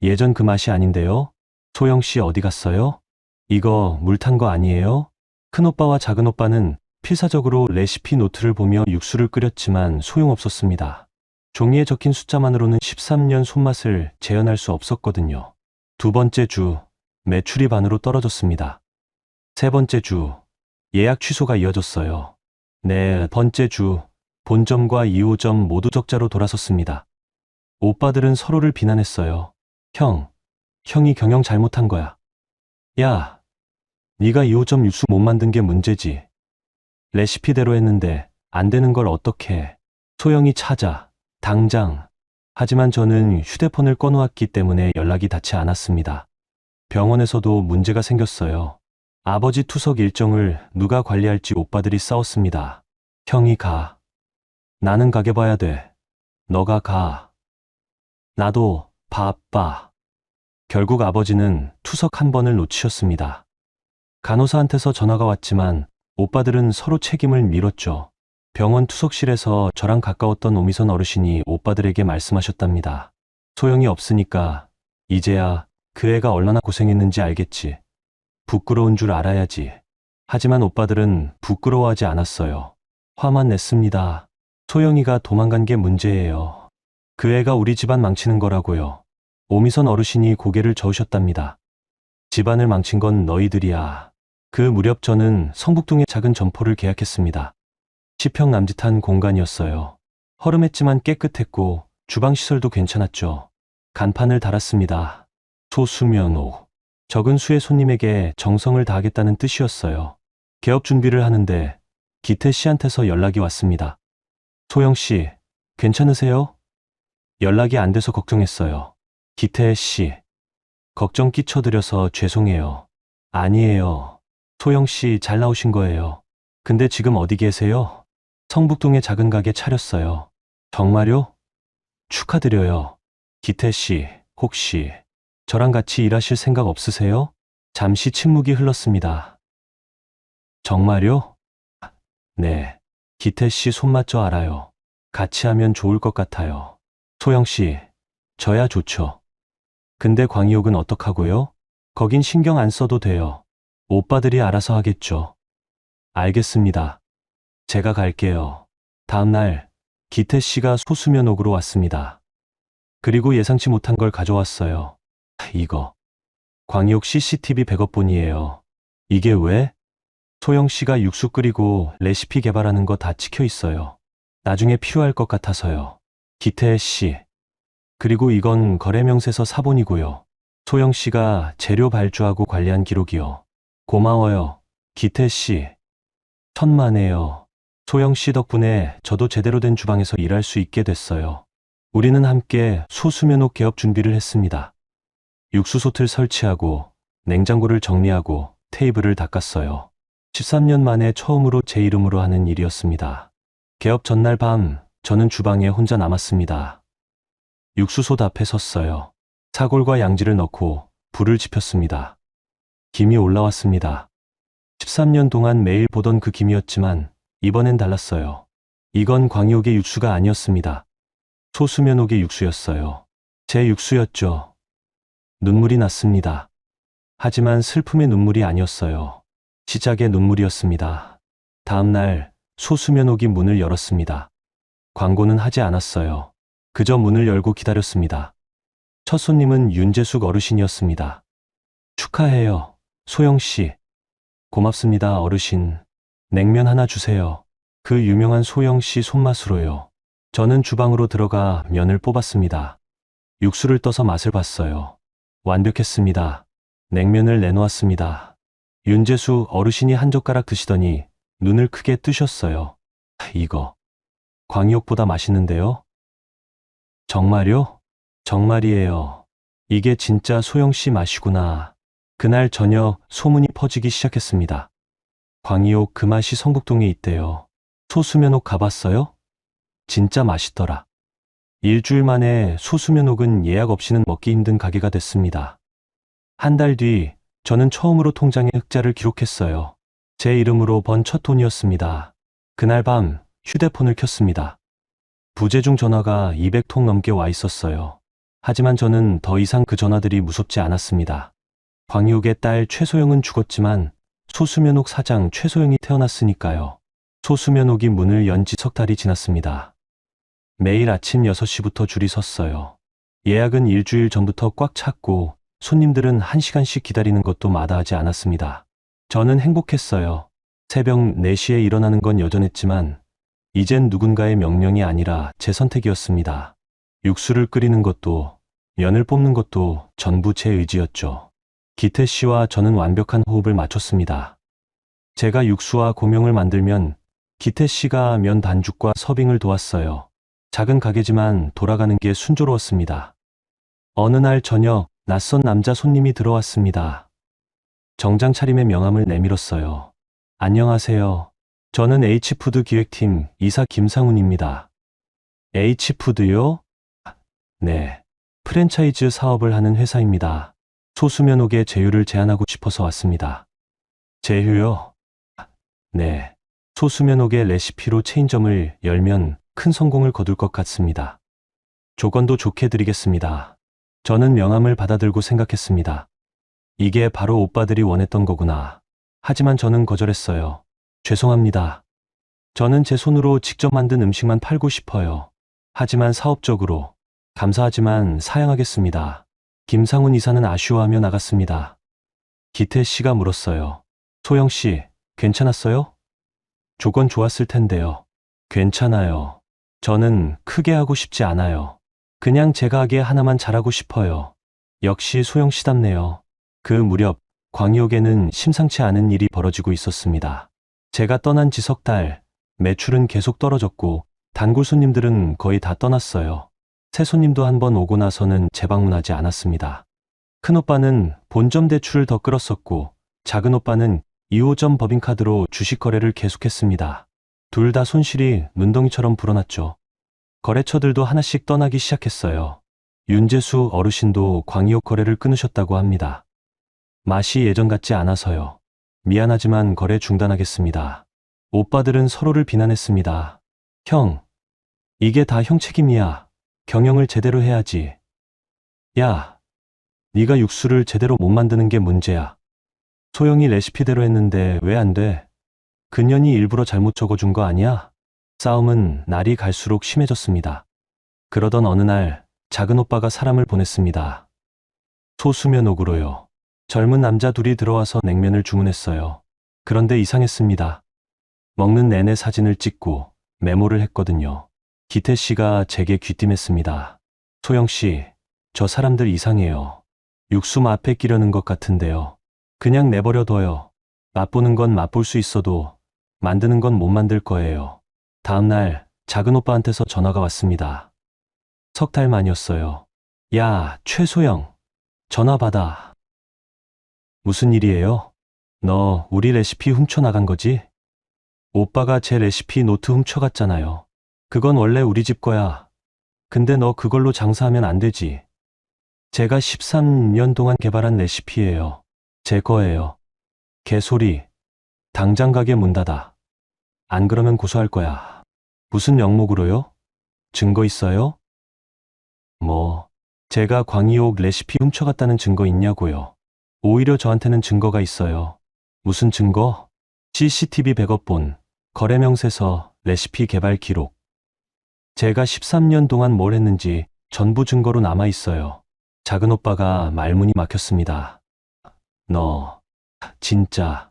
예전 그 맛이 아닌데요? 소영 씨 어디 갔어요? 이거 물 탄 거 아니에요? 큰오빠와 작은오빠는 필사적으로 레시피 노트를 보며 육수를 끓였지만 소용없었습니다. 종이에 적힌 숫자만으로는 13년 손맛을 재현할 수 없었거든요. 두 번째 주, 매출이 반으로 떨어졌습니다. 세 번째 주, 예약 취소가 이어졌어요. 네 번째 주, 본점과 2호점 모두 적자로 돌아섰습니다. 오빠들은 서로를 비난했어요. 형이 경영 잘못한 거야. 야, 네가 2호점 육수 못 만든 게 문제지. 레시피대로 했는데 안 되는 걸 어떡해. 소영이 찾아, 당장. 하지만 저는 휴대폰을 꺼놓았기 때문에 연락이 닿지 않았습니다. 병원에서도 문제가 생겼어요. 아버지 투석 일정을 누가 관리할지 오빠들이 싸웠습니다. 형이 가. 나는 가게 봐야 돼. 너가 가. 나도 바빠. 결국 아버지는 투석 한 번을 놓치셨습니다. 간호사한테서 전화가 왔지만 오빠들은 서로 책임을 밀었죠. 병원 투석실에서 저랑 가까웠던 오미선 어르신이 오빠들에게 말씀하셨답니다. 소용이 없으니까 이제야 그 애가 얼마나 고생했는지 알겠지. 부끄러운 줄 알아야지. 하지만 오빠들은 부끄러워하지 않았어요. 화만 냈습니다. 소영이가 도망간 게 문제예요. 그 애가 우리 집안 망치는 거라고요. 오미선 어르신이 고개를 저으셨답니다. 집안을 망친 건 너희들이야. 그 무렵 저는 성북동의 작은 점포를 계약했습니다. 10평 남짓한 공간이었어요. 허름했지만 깨끗했고 주방시설도 괜찮았죠. 간판을 달았습니다. 소수면옥. 적은 수의 손님에게 정성을 다하겠다는 뜻이었어요. 개업 준비를 하는데 기태 씨한테서 연락이 왔습니다. 소영 씨, 괜찮으세요? 연락이 안 돼서 걱정했어요. 기태 씨, 걱정 끼쳐드려서 죄송해요. 아니에요. 소영 씨 잘 나오신 거예요. 근데 지금 어디 계세요? 성북동에 작은 가게 차렸어요. 정말요? 축하드려요. 기태 씨, 혹시 저랑 같이 일하실 생각 없으세요? 잠시 침묵이 흘렀습니다. 정말요? 네. 기태 씨 손맛 저 알아요. 같이 하면 좋을 것 같아요. 소영 씨, 저야 좋죠. 근데 광희옥은 어떡하고요? 거긴 신경 안 써도 돼요. 오빠들이 알아서 하겠죠. 알겠습니다. 제가 갈게요. 다음 날 기태 씨가 소수면옥으로 왔습니다. 그리고 예상치 못한 걸 가져왔어요. 이거 광희옥 CCTV 백업본이에요. 이게 왜? 소영 씨가 육수 끓이고 레시피 개발하는 거 다 찍혀 있어요. 나중에 필요할 것 같아서요. 기태 씨. 그리고 이건 거래명세서 사본이고요. 소영 씨가 재료 발주하고 관리한 기록이요. 고마워요. 기태 씨. 천만에요. 소영 씨 덕분에 저도 제대로 된 주방에서 일할 수 있게 됐어요. 우리는 함께 소수면옥 개업 준비를 했습니다. 육수소틀 설치하고 냉장고를 정리하고 테이블을 닦았어요. 13년 만에 처음으로 제 이름으로 하는 일이었습니다. 개업 전날 밤 저는 주방에 혼자 남았습니다. 육수솥 앞에 섰어요. 사골과 양지를 넣고 불을 지폈습니다. 김이 올라왔습니다. 13년 동안 매일 보던 그 김이었지만 이번엔 달랐어요. 이건 광희옥의 육수가 아니었습니다. 소수면옥의 육수였어요. 제 육수였죠. 눈물이 났습니다. 하지만 슬픔의 눈물이 아니었어요. 시작의 눈물이었습니다. 다음 날 소수면옥이 문을 열었습니다. 광고는 하지 않았어요. 그저 문을 열고 기다렸습니다. 첫 손님은 윤재숙 어르신이었습니다. 축하해요, 소영 씨. 고맙습니다, 어르신. 냉면 하나 주세요. 그 유명한 소영 씨 손맛으로요. 저는 주방으로 들어가 면을 뽑았습니다. 육수를 떠서 맛을 봤어요. 완벽했습니다. 냉면을 내놓았습니다. 윤재수 어르신이 한 젓가락 드시더니 눈을 크게 뜨셨어요. 이거 광희옥보다 맛있는데요? 정말요? 정말이에요. 이게 진짜 소영 씨 맛이구나. 그날 저녁 소문이 퍼지기 시작했습니다. 광희옥 그 맛이 성북동에 있대요. 소수면옥 가봤어요? 진짜 맛있더라. 일주일 만에 소수면옥은 예약 없이는 먹기 힘든 가게가 됐습니다. 한 달 뒤 저는 처음으로 통장에 흑자를 기록했어요. 제 이름으로 번 첫 돈이었습니다. 그날 밤 휴대폰을 켰습니다. 부재중 전화가 200통 넘게 와 있었어요. 하지만 저는 더 이상 그 전화들이 무섭지 않았습니다. 광희옥의 딸 최소영은 죽었지만 소수면옥 사장 최소영이 태어났으니까요. 소수면옥이 문을 연 지 석 달이 지났습니다. 매일 아침 6시부터 줄이 섰어요. 예약은 일주일 전부터 꽉 찼고 손님들은 1시간씩 기다리는 것도 마다하지 않았습니다. 저는 행복했어요. 새벽 4시에 일어나는 건 여전했지만 이젠 누군가의 명령이 아니라 제 선택이었습니다. 육수를 끓이는 것도 면을 뽑는 것도 전부 제 의지였죠. 기태 씨와 저는 완벽한 호흡을 맞췄습니다. 제가 육수와 고명을 만들면 기태 씨가 면 반죽과 서빙을 도왔어요. 작은 가게지만 돌아가는 게 순조로웠습니다. 어느 날 저녁 낯선 남자 손님이 들어왔습니다. 정장 차림의 명함을 내밀었어요. 안녕하세요. 저는 H푸드 기획팀 이사 김상훈입니다. H푸드요? 네. 프랜차이즈 사업을 하는 회사입니다. 소수면옥의 제휴를 제안하고 싶어서 왔습니다. 제휴요? 네. 소수면옥의 레시피로 체인점을 열면 큰 성공을 거둘 것 같습니다. 조건도 좋게 드리겠습니다. 저는 명함을 받아들고 생각했습니다. 이게 바로 오빠들이 원했던 거구나. 하지만 저는 거절했어요. 죄송합니다. 저는 제 손으로 직접 만든 음식만 팔고 싶어요. 하지만 사업적으로. 감사하지만 사양하겠습니다. 김상훈 이사는 아쉬워하며 나갔습니다. 기태 씨가 물었어요. 소영 씨, 괜찮았어요? 조건 좋았을 텐데요. 괜찮아요. 저는 크게 하고 싶지 않아요. 그냥 제가 하기에 하나만 잘하고 싶어요. 역시 소영 씨답네요. 그 무렵 광희옥에는 심상치 않은 일이 벌어지고 있었습니다. 제가 떠난 지 석 달, 매출은 계속 떨어졌고 단골 손님들은 거의 다 떠났어요. 새 손님도 한 번 오고 나서는 재방문하지 않았습니다. 큰오빠는 본점 대출을 더 끌었었고 작은 오빠는 2호점 법인카드로 주식 거래를 계속했습니다. 둘 다 손실이 눈덩이처럼 불어났죠. 거래처들도 하나씩 떠나기 시작했어요. 윤재수 어르신도 광희옥 거래를 끊으셨다고 합니다. 맛이 예전 같지 않아서요. 미안하지만 거래 중단하겠습니다. 오빠들은 서로를 비난했습니다. 형, 이게 다 형 책임이야. 경영을 제대로 해야지. 야, 네가 육수를 제대로 못 만드는 게 문제야. 소영이 레시피대로 했는데 왜 안 돼? 근현이 일부러 잘못 적어준 거 아니야? 싸움은 날이 갈수록 심해졌습니다. 그러던 어느 날 작은 오빠가 사람을 보냈습니다. 소수면옥으로요. 젊은 남자 둘이 들어와서 냉면을 주문했어요. 그런데 이상했습니다. 먹는 내내 사진을 찍고 메모를 했거든요. 기태 씨가 제게 귀띔했습니다. 소영 씨, 저 사람들 이상해요. 육수 맛에 끼려는 것 같은데요. 그냥 내버려 둬요. 맛보는 건 맛볼 수 있어도 만드는 건 못 만들 거예요. 다음 날 작은 오빠한테서 전화가 왔습니다. 석 달 만이었어요. 야, 최소영, 전화 받아. 무슨 일이에요? 너 우리 레시피 훔쳐나간 거지? 오빠가 제 레시피 노트 훔쳐갔잖아요. 그건 원래 우리 집 거야. 근데 너 그걸로 장사하면 안 되지. 제가 13년 동안 개발한 레시피예요. 제 거예요. 개소리. 당장 가게 문 닫아. 안 그러면 고소할 거야. 무슨 명목으로요? 증거 있어요? 뭐, 제가 광희옥 레시피 훔쳐갔다는 증거 있냐고요. 오히려 저한테는 증거가 있어요. 무슨 증거? CCTV 백업본, 거래 명세서, 레시피 개발 기록. 제가 13년 동안 뭘 했는지 전부 증거로 남아 있어요. 작은 오빠가 말문이 막혔습니다. 너, 진짜.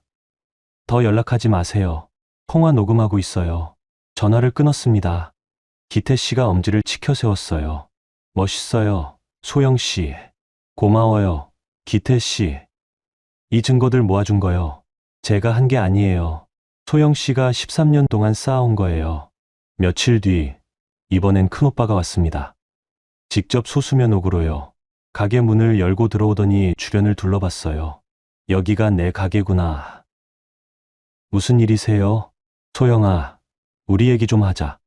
더 연락하지 마세요. 통화 녹음하고 있어요. 전화를 끊었습니다. 기태 씨가 엄지를 치켜 세웠어요. 멋있어요, 소영 씨. 고마워요, 기태 씨. 이 증거들 모아준 거요. 제가 한 게 아니에요. 소영 씨가 13년 동안 쌓아온 거예요. 며칠 뒤, 이번엔 큰오빠가 왔습니다. 직접 소수면옥으로요. 가게 문을 열고 들어오더니 주변을 둘러봤어요. 여기가 내 가게구나. 무슨 일이세요? 소영아, 우리 얘기 좀 하자.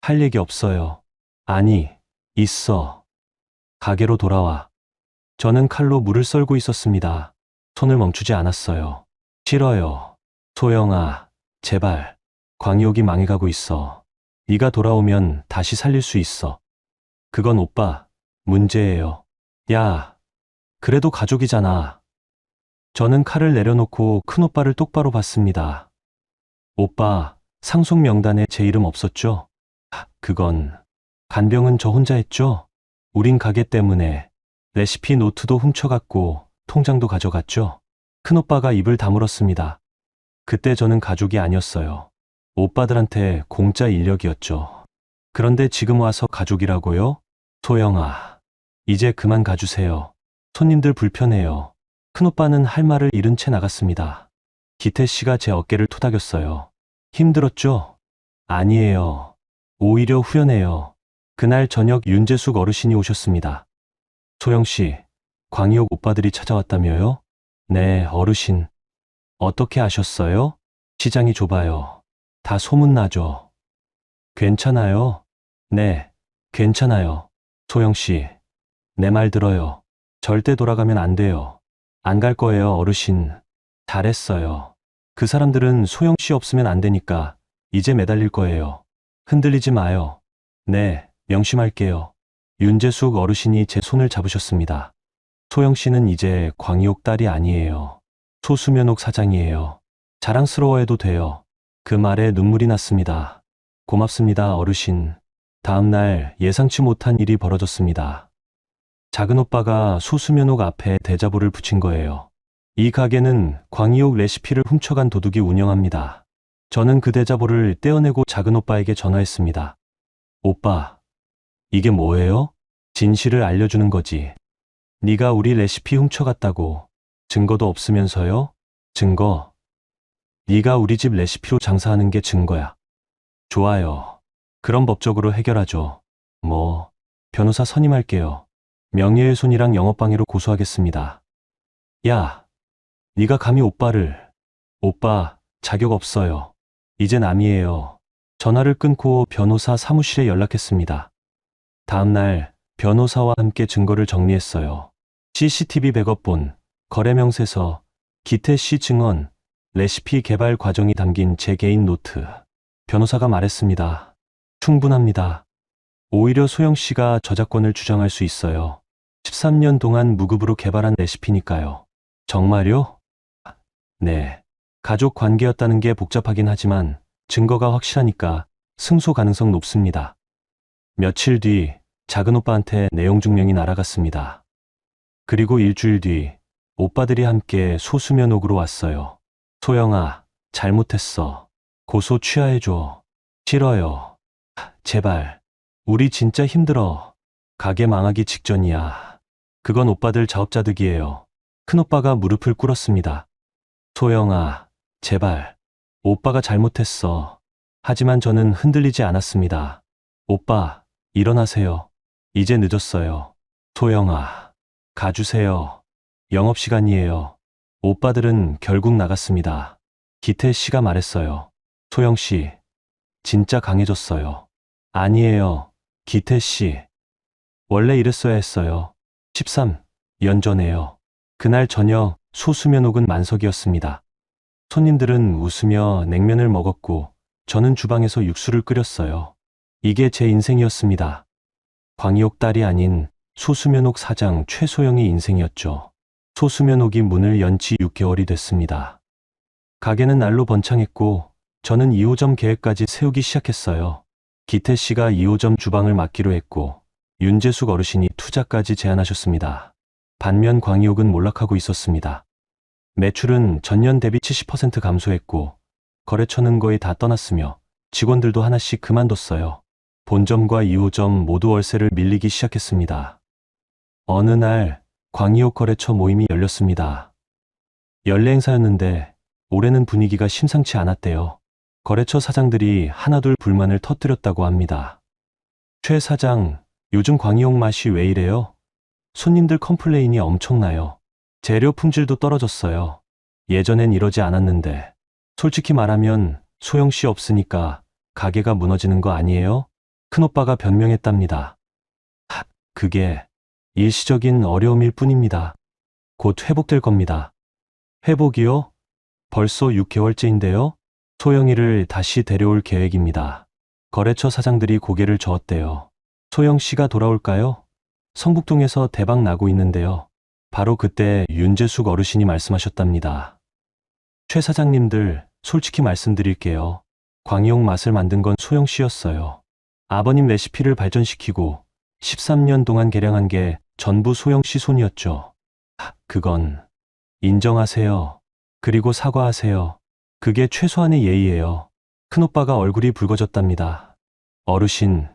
할 얘기 없어요. 아니, 있어. 가게로 돌아와. 저는 칼로 물을 썰고 있었습니다. 손을 멈추지 않았어요. 싫어요. 소영아, 제발. 광희옥이 망해가고 있어. 네가 돌아오면 다시 살릴 수 있어. 그건 오빠, 문제예요. 야, 그래도 가족이잖아. 저는 칼을 내려놓고 큰오빠를 똑바로 봤습니다. 오빠, 상속 명단에 제 이름 없었죠? 그건, 간병은 저 혼자 했죠? 우린 가게 때문에 레시피 노트도 훔쳐갔고 통장도 가져갔죠? 큰오빠가 입을 다물었습니다. 그때 저는 가족이 아니었어요. 오빠들한테 공짜 인력이었죠. 그런데 지금 와서 가족이라고요? 소영아, 이제 그만 가주세요. 손님들 불편해요. 큰오빠는 할 말을 잃은 채 나갔습니다. 기태 씨가 제 어깨를 토닥였어요. 힘들었죠? 아니에요. 오히려 후련해요. 그날 저녁 윤재숙 어르신이 오셨습니다. 소영 씨, 광희옥 오빠들이 찾아왔다며요? 네, 어르신. 어떻게 아셨어요? 시장이 좁아요. 다 소문나죠. 괜찮아요. 네, 괜찮아요. 소영 씨, 내 말 들어요. 절대 돌아가면 안 돼요. 안 갈 거예요, 어르신. 잘했어요. 그 사람들은 소영 씨 없으면 안 되니까 이제 매달릴 거예요. 흔들리지 마요. 네, 명심할게요. 윤재숙 어르신이 제 손을 잡으셨습니다. 소영 씨는 이제 광희옥 딸이 아니에요. 소수면옥 사장이에요. 자랑스러워해도 돼요. 그 말에 눈물이 났습니다. 고맙습니다, 어르신. 다음 날 예상치 못한 일이 벌어졌습니다. 작은 오빠가 소수면옥 앞에 대자보를 붙인 거예요. 이 가게는 광희옥 레시피를 훔쳐간 도둑이 운영합니다. 저는 그 대자보를 떼어내고 작은 오빠에게 전화했습니다. 오빠, 이게 뭐예요? 진실을 알려주는 거지. 네가 우리 레시피 훔쳐갔다고. 증거도 없으면서요? 증거. 네가 우리 집 레시피로 장사하는 게 증거야. 좋아요. 그럼 법적으로 해결하죠. 변호사 선임할게요. 명예훼손이랑 영업방해로 고소하겠습니다. 야, 네가 감히 오빠를. 오빠, 자격 없어요. 이제 남이에요. 전화를 끊고 변호사 사무실에 연락했습니다. 다음 날 변호사와 함께 증거를 정리했어요. CCTV 백업본, 거래명세서, 기태 씨 증언, 레시피 개발 과정이 담긴 제 개인 노트. 변호사가 말했습니다. 충분합니다. 오히려 소영 씨가 저작권을 주장할 수 있어요. 13년 동안 무급으로 개발한 레시피니까요. 정말요? 네. 가족 관계였다는 게 복잡하긴 하지만 증거가 확실하니까 승소 가능성 높습니다. 며칠 뒤 작은 오빠한테 내용 증명이 날아갔습니다. 그리고 일주일 뒤 오빠들이 함께 소수면옥으로 왔어요. 소영아, 잘못했어. 고소 취하해줘. 싫어요. 제발. 우리 진짜 힘들어. 가게 망하기 직전이야. 그건 오빠들 자업자득이에요. 큰오빠가 무릎을 꿇었습니다. 소영아, 제발. 오빠가 잘못했어. 하지만 저는 흔들리지 않았습니다. 오빠, 일어나세요. 이제 늦었어요. 소영아, 가주세요. 영업시간이에요. 오빠들은 결국 나갔습니다. 기태 씨가 말했어요. 소영 씨, 진짜 강해졌어요. 아니에요, 기태 씨. 원래 이랬어야 했어요. 13년 전에요. 그날 저녁 소수면옥은 만석이었습니다. 손님들은 웃으며 냉면을 먹었고 저는 주방에서 육수를 끓였어요. 이게 제 인생이었습니다. 광희옥 딸이 아닌 소수면옥 사장 최소영의 인생이었죠. 소수면옥이 문을 연 지 6개월이 됐습니다. 가게는 날로 번창했고 저는 2호점 계획까지 세우기 시작했어요. 기태 씨가 2호점 주방을 맡기로 했고 윤재숙 어르신이 투자까지 제안하셨습니다. 반면 광희옥은 몰락하고 있었습니다. 매출은 전년 대비 70% 감소했고 거래처는 거의 다 떠났으며 직원들도 하나씩 그만뒀어요. 본점과 2호점 모두 월세를 밀리기 시작했습니다. 어느 날 광희옥 거래처 모임이 열렸습니다. 연례 행사였는데 올해는 분위기가 심상치 않았대요. 거래처 사장들이 하나둘 불만을 터뜨렸다고 합니다. 최 사장, 요즘 광희옥 맛이 왜 이래요? 손님들 컴플레인이 엄청나요. 재료 품질도 떨어졌어요. 예전엔 이러지 않았는데. 솔직히 말하면 소영 씨 없으니까 가게가 무너지는 거 아니에요? 큰오빠가 변명했답니다. 그게 일시적인 어려움일 뿐입니다. 곧 회복될 겁니다. 회복이요? 벌써 6개월째인데요? 소영이를 다시 데려올 계획입니다. 거래처 사장들이 고개를 저었대요. 소영 씨가 돌아올까요? 성북동에서 대박 나고 있는데요. 바로 그때 윤재숙 어르신이 말씀하셨답니다. 최 사장님들, 솔직히 말씀드릴게요. 광희옥 맛을 만든 건 소영 씨였어요. 아버님 레시피를 발전시키고 13년 동안 개량한 게 전부 소영 씨 손이었죠. 그건 인정하세요. 그리고 사과하세요. 그게 최소한의 예의예요. 큰오빠가 얼굴이 붉어졌답니다. 어르신,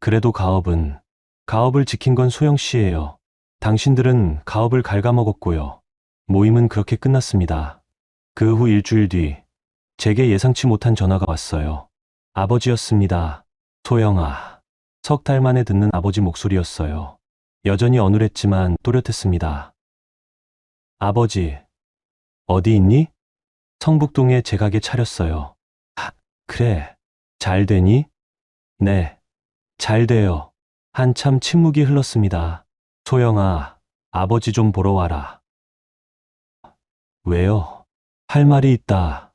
그래도 가업을 지킨 건 소영 씨예요. 당신들은 가업을 갉아먹었고요. 모임은 그렇게 끝났습니다. 그 후 일주일 뒤 제게 예상치 못한 전화가 왔어요. 아버지였습니다. 소영아. 석 달 만에 듣는 아버지 목소리였어요. 여전히 어눌했지만 또렷했습니다. 아버지, 어디 있니? 성북동에 제 가게 차렸어요. 그래. 잘 되니? 네. 잘 돼요. 한참 침묵이 흘렀습니다. 소영아, 아버지 좀 보러 와라. 왜요? 할 말이 있다.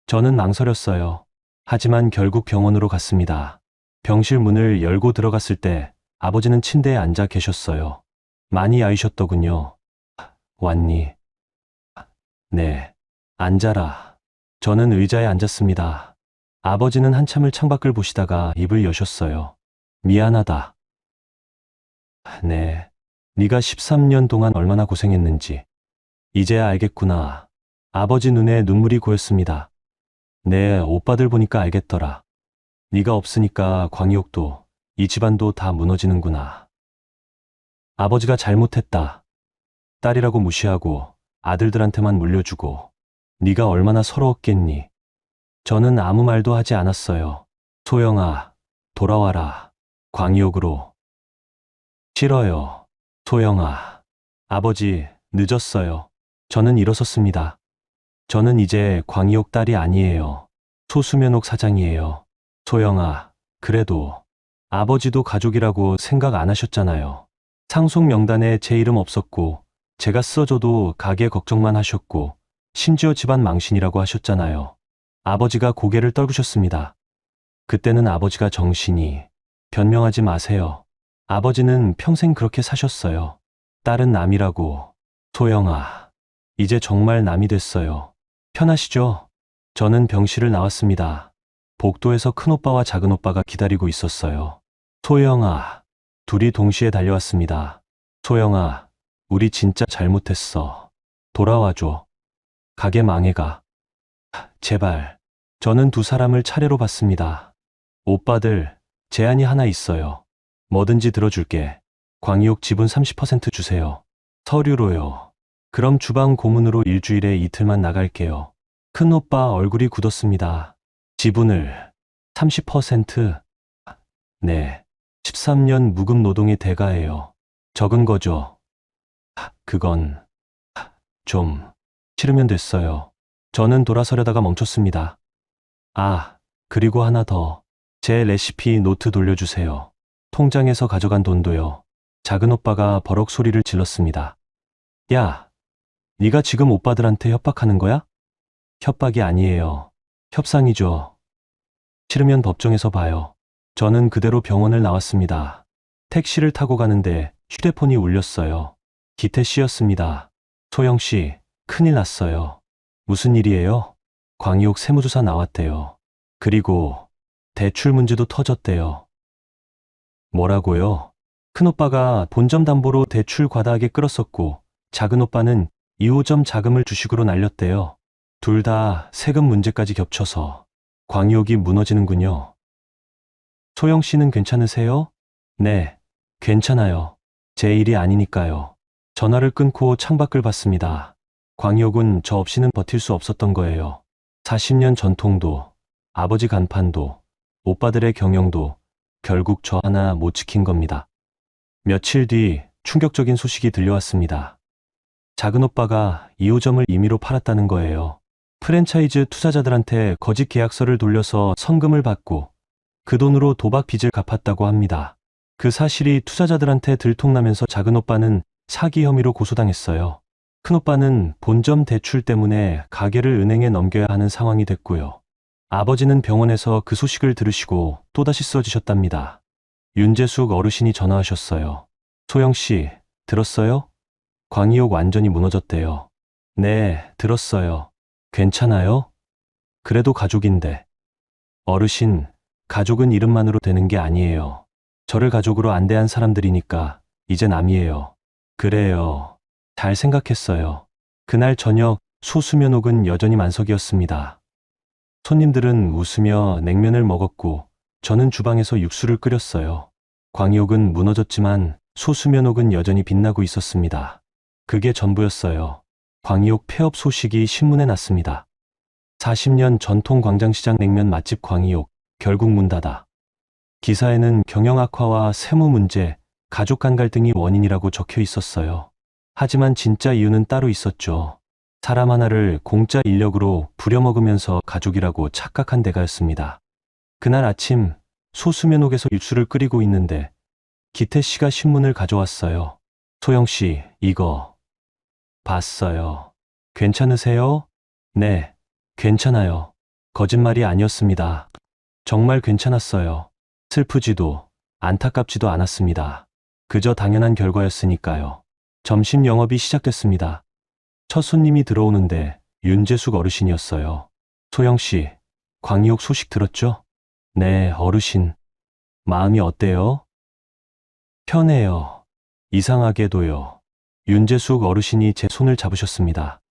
저는 망설였어요. 하지만 결국 병원으로 갔습니다. 병실 문을 열고 들어갔을 때 아버지는 침대에 앉아 계셨어요. 많이 아이셨더군요. 왔니? 네. 앉아라. 저는 의자에 앉았습니다. 아버지는 한참을 창밖을 보시다가 입을 여셨어요. 미안하다. 네. 네가 13년 동안 얼마나 고생했는지. 이제야 알겠구나. 아버지 눈에 눈물이 고였습니다. 네, 오빠들 보니까 알겠더라. 네가 없으니까 광희옥도 이 집안도 다 무너지는구나. 아버지가 잘못했다. 딸이라고 무시하고 아들들한테만 물려주고 네가 얼마나 서러웠겠니. 저는 아무 말도 하지 않았어요. 소영아, 돌아와라. 광희옥으로. 싫어요. 소영아. 아버지, 늦었어요. 저는 일어섰습니다. 저는 이제 광희옥 딸이 아니에요. 소수면옥 사장이에요. 소영아, 그래도 아버지도 가족이라고 생각 안 하셨잖아요. 상속 명단에 제 이름 없었고 제가 써줘도 가게 걱정만 하셨고 심지어 집안 망신이라고 하셨잖아요. 아버지가 고개를 떨구셨습니다. 그때는 아버지가 정신이. 변명하지 마세요. 아버지는 평생 그렇게 사셨어요. 딸은 남이라고. 소영아, 이제 정말 남이 됐어요. 편하시죠? 저는 병실을 나왔습니다. 복도에서 큰오빠와 작은오빠가 기다리고 있었어요. 소영아, 둘이 동시에 달려왔습니다. 소영아, 우리 진짜 잘못했어. 돌아와줘. 가게 망해가. 제발. 저는 두 사람을 차례로 봤습니다. 오빠들, 제안이 하나 있어요. 뭐든지 들어줄게. 광희옥 지분 30% 주세요. 서류로요. 그럼 주방 고문으로 일주일에 이틀만 나갈게요. 큰오빠 얼굴이 굳었습니다. 지분을 30%? 네. 13년 무급 노동의 대가예요. 적은 거죠. 그건 좀 싫으면 됐어요. 저는 돌아서려다가 멈췄습니다. 아, 그리고 하나 더. 제 레시피 노트 돌려주세요. 통장에서 가져간 돈도요. 작은 오빠가 버럭 소리를 질렀습니다. 야, 네가 지금 오빠들한테 협박하는 거야? 협박이 아니에요. 협상이죠. 싫으면 법정에서 봐요. 저는 그대로 병원을 나왔습니다. 택시를 타고 가는데 휴대폰이 울렸어요. 기태 씨였습니다. 소영 씨, 큰일 났어요. 무슨 일이에요? 광희옥 세무조사 나왔대요. 그리고 대출 문제도 터졌대요. 뭐라고요? 큰오빠가 본점 담보로 대출 과다하게 끌었었고 작은오빠는 2호점 자금을 주식으로 날렸대요. 둘 다 세금 문제까지 겹쳐서 광희옥이 무너지는군요. 소영 씨는 괜찮으세요? 네, 괜찮아요. 제 일이 아니니까요. 전화를 끊고 창밖을 봤습니다. 광희옥은 저 없이는 버틸 수 없었던 거예요. 40년 전통도, 아버지 간판도, 오빠들의 경영도 결국 저 하나 못 지킨 겁니다. 며칠 뒤 충격적인 소식이 들려왔습니다. 작은 오빠가 2호점을 임의로 팔았다는 거예요. 프랜차이즈 투자자들한테 거짓 계약서를 돌려서 성금을 받고 그 돈으로 도박 빚을 갚았다고 합니다. 그 사실이 투자자들한테 들통나면서 작은 오빠는 사기 혐의로 고소당했어요. 큰 오빠는 본점 대출 때문에 가게를 은행에 넘겨야 하는 상황이 됐고요. 아버지는 병원에서 그 소식을 들으시고 또다시 쓰러지셨답니다. 윤재숙 어르신이 전화하셨어요. 소영 씨, 들었어요? 광희옥 완전히 무너졌대요. 네, 들었어요. 괜찮아요? 그래도 가족인데. 어르신, 가족은 이름만으로 되는 게 아니에요. 저를 가족으로 안대한 사람들이니까 이제 남이에요. 그래요. 잘 생각했어요. 그날 저녁 소수면옥은 여전히 만석이었습니다. 손님들은 웃으며 냉면을 먹었고 저는 주방에서 육수를 끓였어요. 광희옥은 무너졌지만 소수면옥은 여전히 빛나고 있었습니다. 그게 전부였어요. 광희옥 폐업 소식이 신문에 났습니다. 40년 전통 광장시장 냉면 맛집 광희옥 결국 문 닫아. 기사에는 경영 악화와 세무 문제, 가족 간 갈등이 원인이라고 적혀 있었어요. 하지만 진짜 이유는 따로 있었죠. 사람 하나를 공짜 인력으로 부려먹으면서 가족이라고 착각한 데가였습니다. 그날 아침 소수면옥에서 육수를 끓이고 있는데 기태 씨가 신문을 가져왔어요. 소영 씨, 이거 봤어요. 괜찮으세요? 네, 괜찮아요. 거짓말이 아니었습니다. 정말 괜찮았어요. 슬프지도 안타깝지도 않았습니다. 그저 당연한 결과였으니까요. 점심 영업이 시작됐습니다. 첫 손님이 들어오는데 윤재숙 어르신이었어요. 소영 씨, 광희옥 소식 들었죠? 네, 어르신. 마음이 어때요? 편해요. 이상하게도요. 윤재숙 어르신이 제 손을 잡으셨습니다.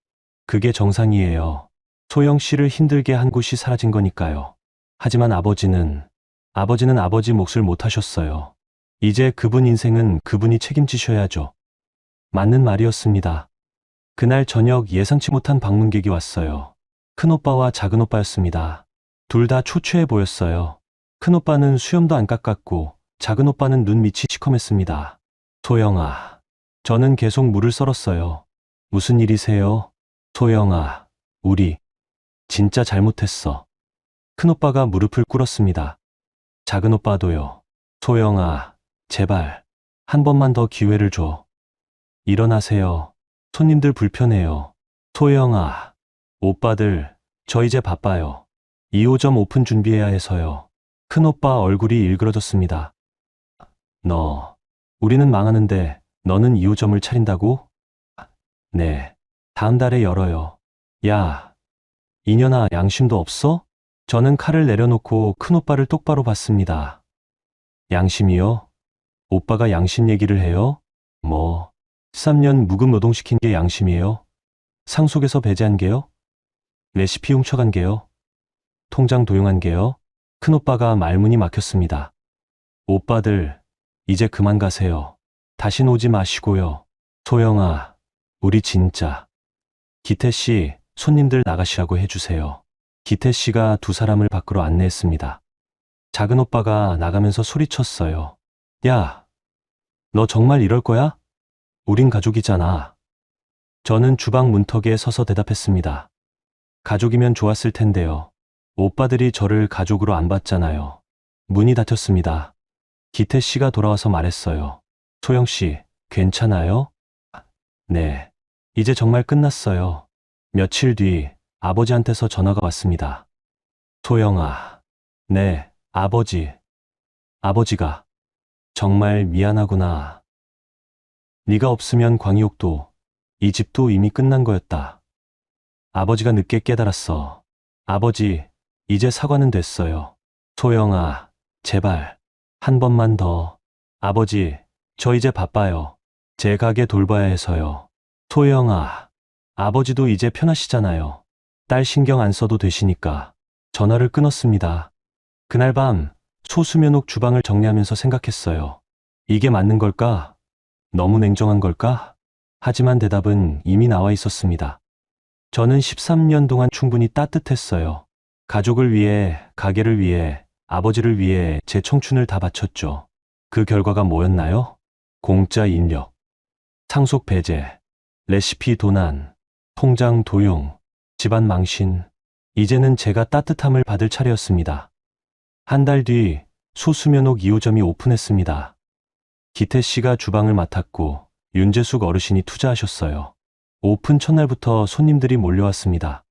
그게 정상이에요. 소영 씨를 힘들게 한 곳이 사라진 거니까요. 하지만 아버지는 아버지 몫을 못 하셨어요. 이제 그분 인생은 그분이 책임지셔야죠. 맞는 말이었습니다. 그날 저녁 예상치 못한 방문객이 왔어요. 큰오빠와 작은오빠였습니다. 둘 다 초췌해 보였어요. 큰오빠는 수염도 안 깎았고 작은오빠는 눈밑이 시커맸습니다. 소영아, 저는 계속 물을 썰었어요. 무슨 일이세요? 소영아, 우리 진짜 잘못했어. 큰오빠가 무릎을 꿇었습니다. 작은오빠도요. 소영아, 제발 한 번만 더 기회를 줘. 일어나세요. 손님들 불편해요. 소영아, 오빠들, 저 이제 바빠요. 2호점 오픈 준비해야 해서요. 큰오빠 얼굴이 일그러졌습니다. 우리는 망하는데 너는 2호점을 차린다고? 네, 다음 달에 열어요. 야, 이년아, 양심도 없어? 저는 칼을 내려놓고 큰오빠를 똑바로 봤습니다. 양심이요? 오빠가 양심 얘기를 해요? 13년 무급 노동시킨 게 양심이에요? 상속에서 배제한 게요? 레시피 훔쳐간 게요? 통장 도용한 게요? 큰오빠가 말문이 막혔습니다. 오빠들, 이제 그만 가세요. 다신 오지 마시고요. 소영아, 우리 진짜. 기태씨, 손님들 나가시라고 해주세요. 기태씨가 두 사람을 밖으로 안내했습니다. 작은오빠가 나가면서 소리쳤어요. 야, 너 정말 이럴 거야? 우린 가족이잖아. 저는 주방 문턱에 서서 대답했습니다. 가족이면 좋았을 텐데요. 오빠들이 저를 가족으로 안 봤잖아요. 문이 닫혔습니다. 기태 씨가 돌아와서 말했어요. 소영 씨, 괜찮아요? 네, 이제 정말 끝났어요. 며칠 뒤 아버지한테서 전화가 왔습니다. 소영아, 네, 아버지가 정말 미안하구나. 네가 없으면 광희옥도 이 집도 이미 끝난 거였다. 아버지가 늦게 깨달았어. 아버지, 이제 사과는 됐어요. 소영아, 제발 한 번만 더. 아버지, 저 이제 바빠요. 제 가게 돌봐야 해서요. 소영아, 아버지도 이제 편하시잖아요. 딸 신경 안 써도 되시니까. 전화를 끊었습니다. 그날 밤 소수면옥 주방을 정리하면서 생각했어요. 이게 맞는 걸까? 너무 냉정한 걸까? 하지만 대답은 이미 나와 있었습니다. 저는 13년 동안 충분히 따뜻했어요. 가족을 위해, 가게를 위해, 아버지를 위해 제 청춘을 다 바쳤죠. 그 결과가 뭐였나요? 공짜 인력, 상속 배제, 레시피 도난, 통장 도용, 집안 망신. 이제는 제가 따뜻함을 받을 차례였습니다. 한 달 뒤 소수면옥 2호점이 오픈했습니다. 기태 씨가 주방을 맡았고 윤재숙 어르신이 투자하셨어요. 오픈 첫날부터 손님들이 몰려왔습니다.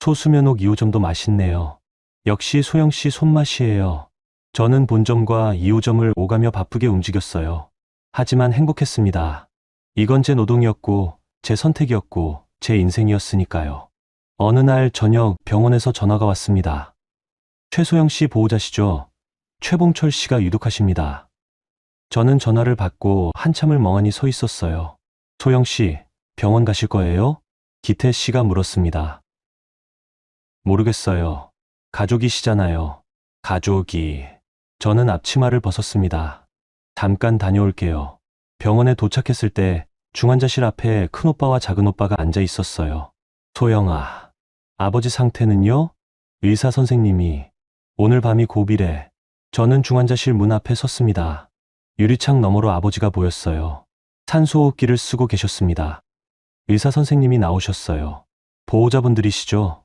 소수면옥 2호점도 맛있네요. 역시 소영 씨 손맛이에요. 저는 본점과 2호점을 오가며 바쁘게 움직였어요. 하지만 행복했습니다. 이건 제 노동이었고, 제 선택이었고, 제 인생이었으니까요. 어느 날 저녁 병원에서 전화가 왔습니다. 최소영 씨 보호자시죠? 최봉철 씨가 유독하십니다. 저는 전화를 받고 한참을 멍하니 서 있었어요. 소영 씨, 병원 가실 거예요? 기태 씨가 물었습니다. 모르겠어요. 가족이시잖아요. 가족이. 저는 앞치마를 벗었습니다. 잠깐 다녀올게요. 병원에 도착했을 때 중환자실 앞에 큰오빠와 작은오빠가 앉아 있었어요. 소영아, 아버지 상태는요? 의사 선생님이 오늘 밤이 고비래. 저는 중환자실 문 앞에 섰습니다. 유리창 너머로 아버지가 보였어요. 산소호흡기를 쓰고 계셨습니다. 의사 선생님이 나오셨어요. 보호자분들이시죠?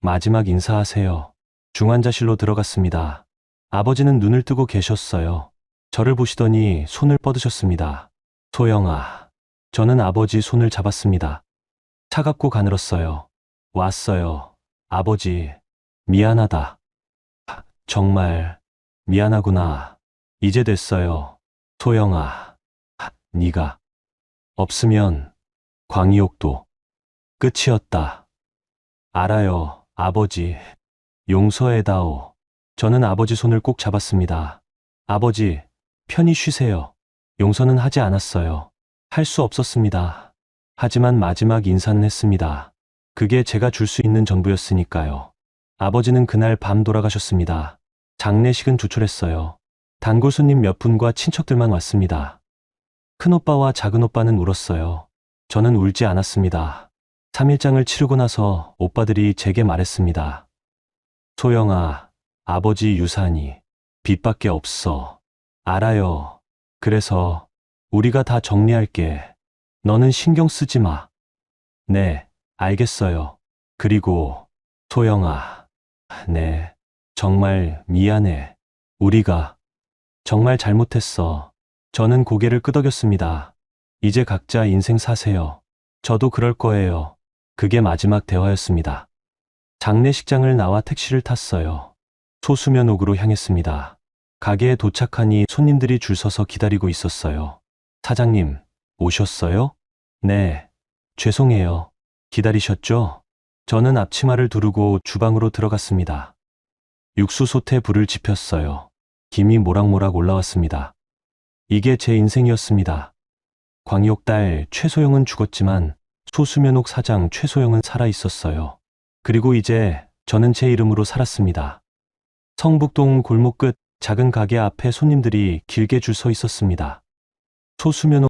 마지막 인사하세요. 중환자실로 들어갔습니다. 아버지는 눈을 뜨고 계셨어요. 저를 보시더니 손을 뻗으셨습니다. 소영아. 저는 아버지 손을 잡았습니다. 차갑고 가늘었어요. 왔어요. 아버지. 미안하다. 정말 미안하구나. 이제 됐어요. 소영아. 네가 없으면 광희옥도 끝이었다. 알아요, 아버지. 용서해다오. 저는 아버지 손을 꼭 잡았습니다. 아버지, 편히 쉬세요. 용서는 하지 않았어요. 할 수 없었습니다. 하지만 마지막 인사는 했습니다. 그게 제가 줄 수 있는 전부였으니까요. 아버지는 그날 밤 돌아가셨습니다. 장례식은 조촐했어요. 단골 손님 몇 분과 친척들만 왔습니다. 큰오빠와 작은오빠는 울었어요. 저는 울지 않았습니다. 3일장을 치르고 나서 오빠들이 제게 말했습니다. 소영아, 아버지 유산이 빚밖에 없어. 알아요. 그래서 우리가 다 정리할게. 너는 신경 쓰지 마. 네, 알겠어요. 그리고 소영아, 네, 정말 미안해. 우리가 정말 잘못했어. 저는 고개를 끄덕였습니다. 이제 각자 인생 사세요. 저도 그럴 거예요. 그게 마지막 대화였습니다. 장례식장을 나와 택시를 탔어요. 소수면옥으로 향했습니다. 가게에 도착하니 손님들이 줄 서서 기다리고 있었어요. 사장님, 오셨어요? 네, 죄송해요. 기다리셨죠? 저는 앞치마를 두르고 주방으로 들어갔습니다. 육수솥에 불을 지폈어요. 김이 모락모락 올라왔습니다. 이게 제 인생이었습니다. 광희옥 딸 최소영은 죽었지만 소수면옥 사장 최소영은 살아 있었어요. 그리고 이제 저는 제 이름으로 살았습니다. 성북동 골목 끝 작은 가게 앞에 손님들이 길게 줄 서 있었습니다. 소수면옥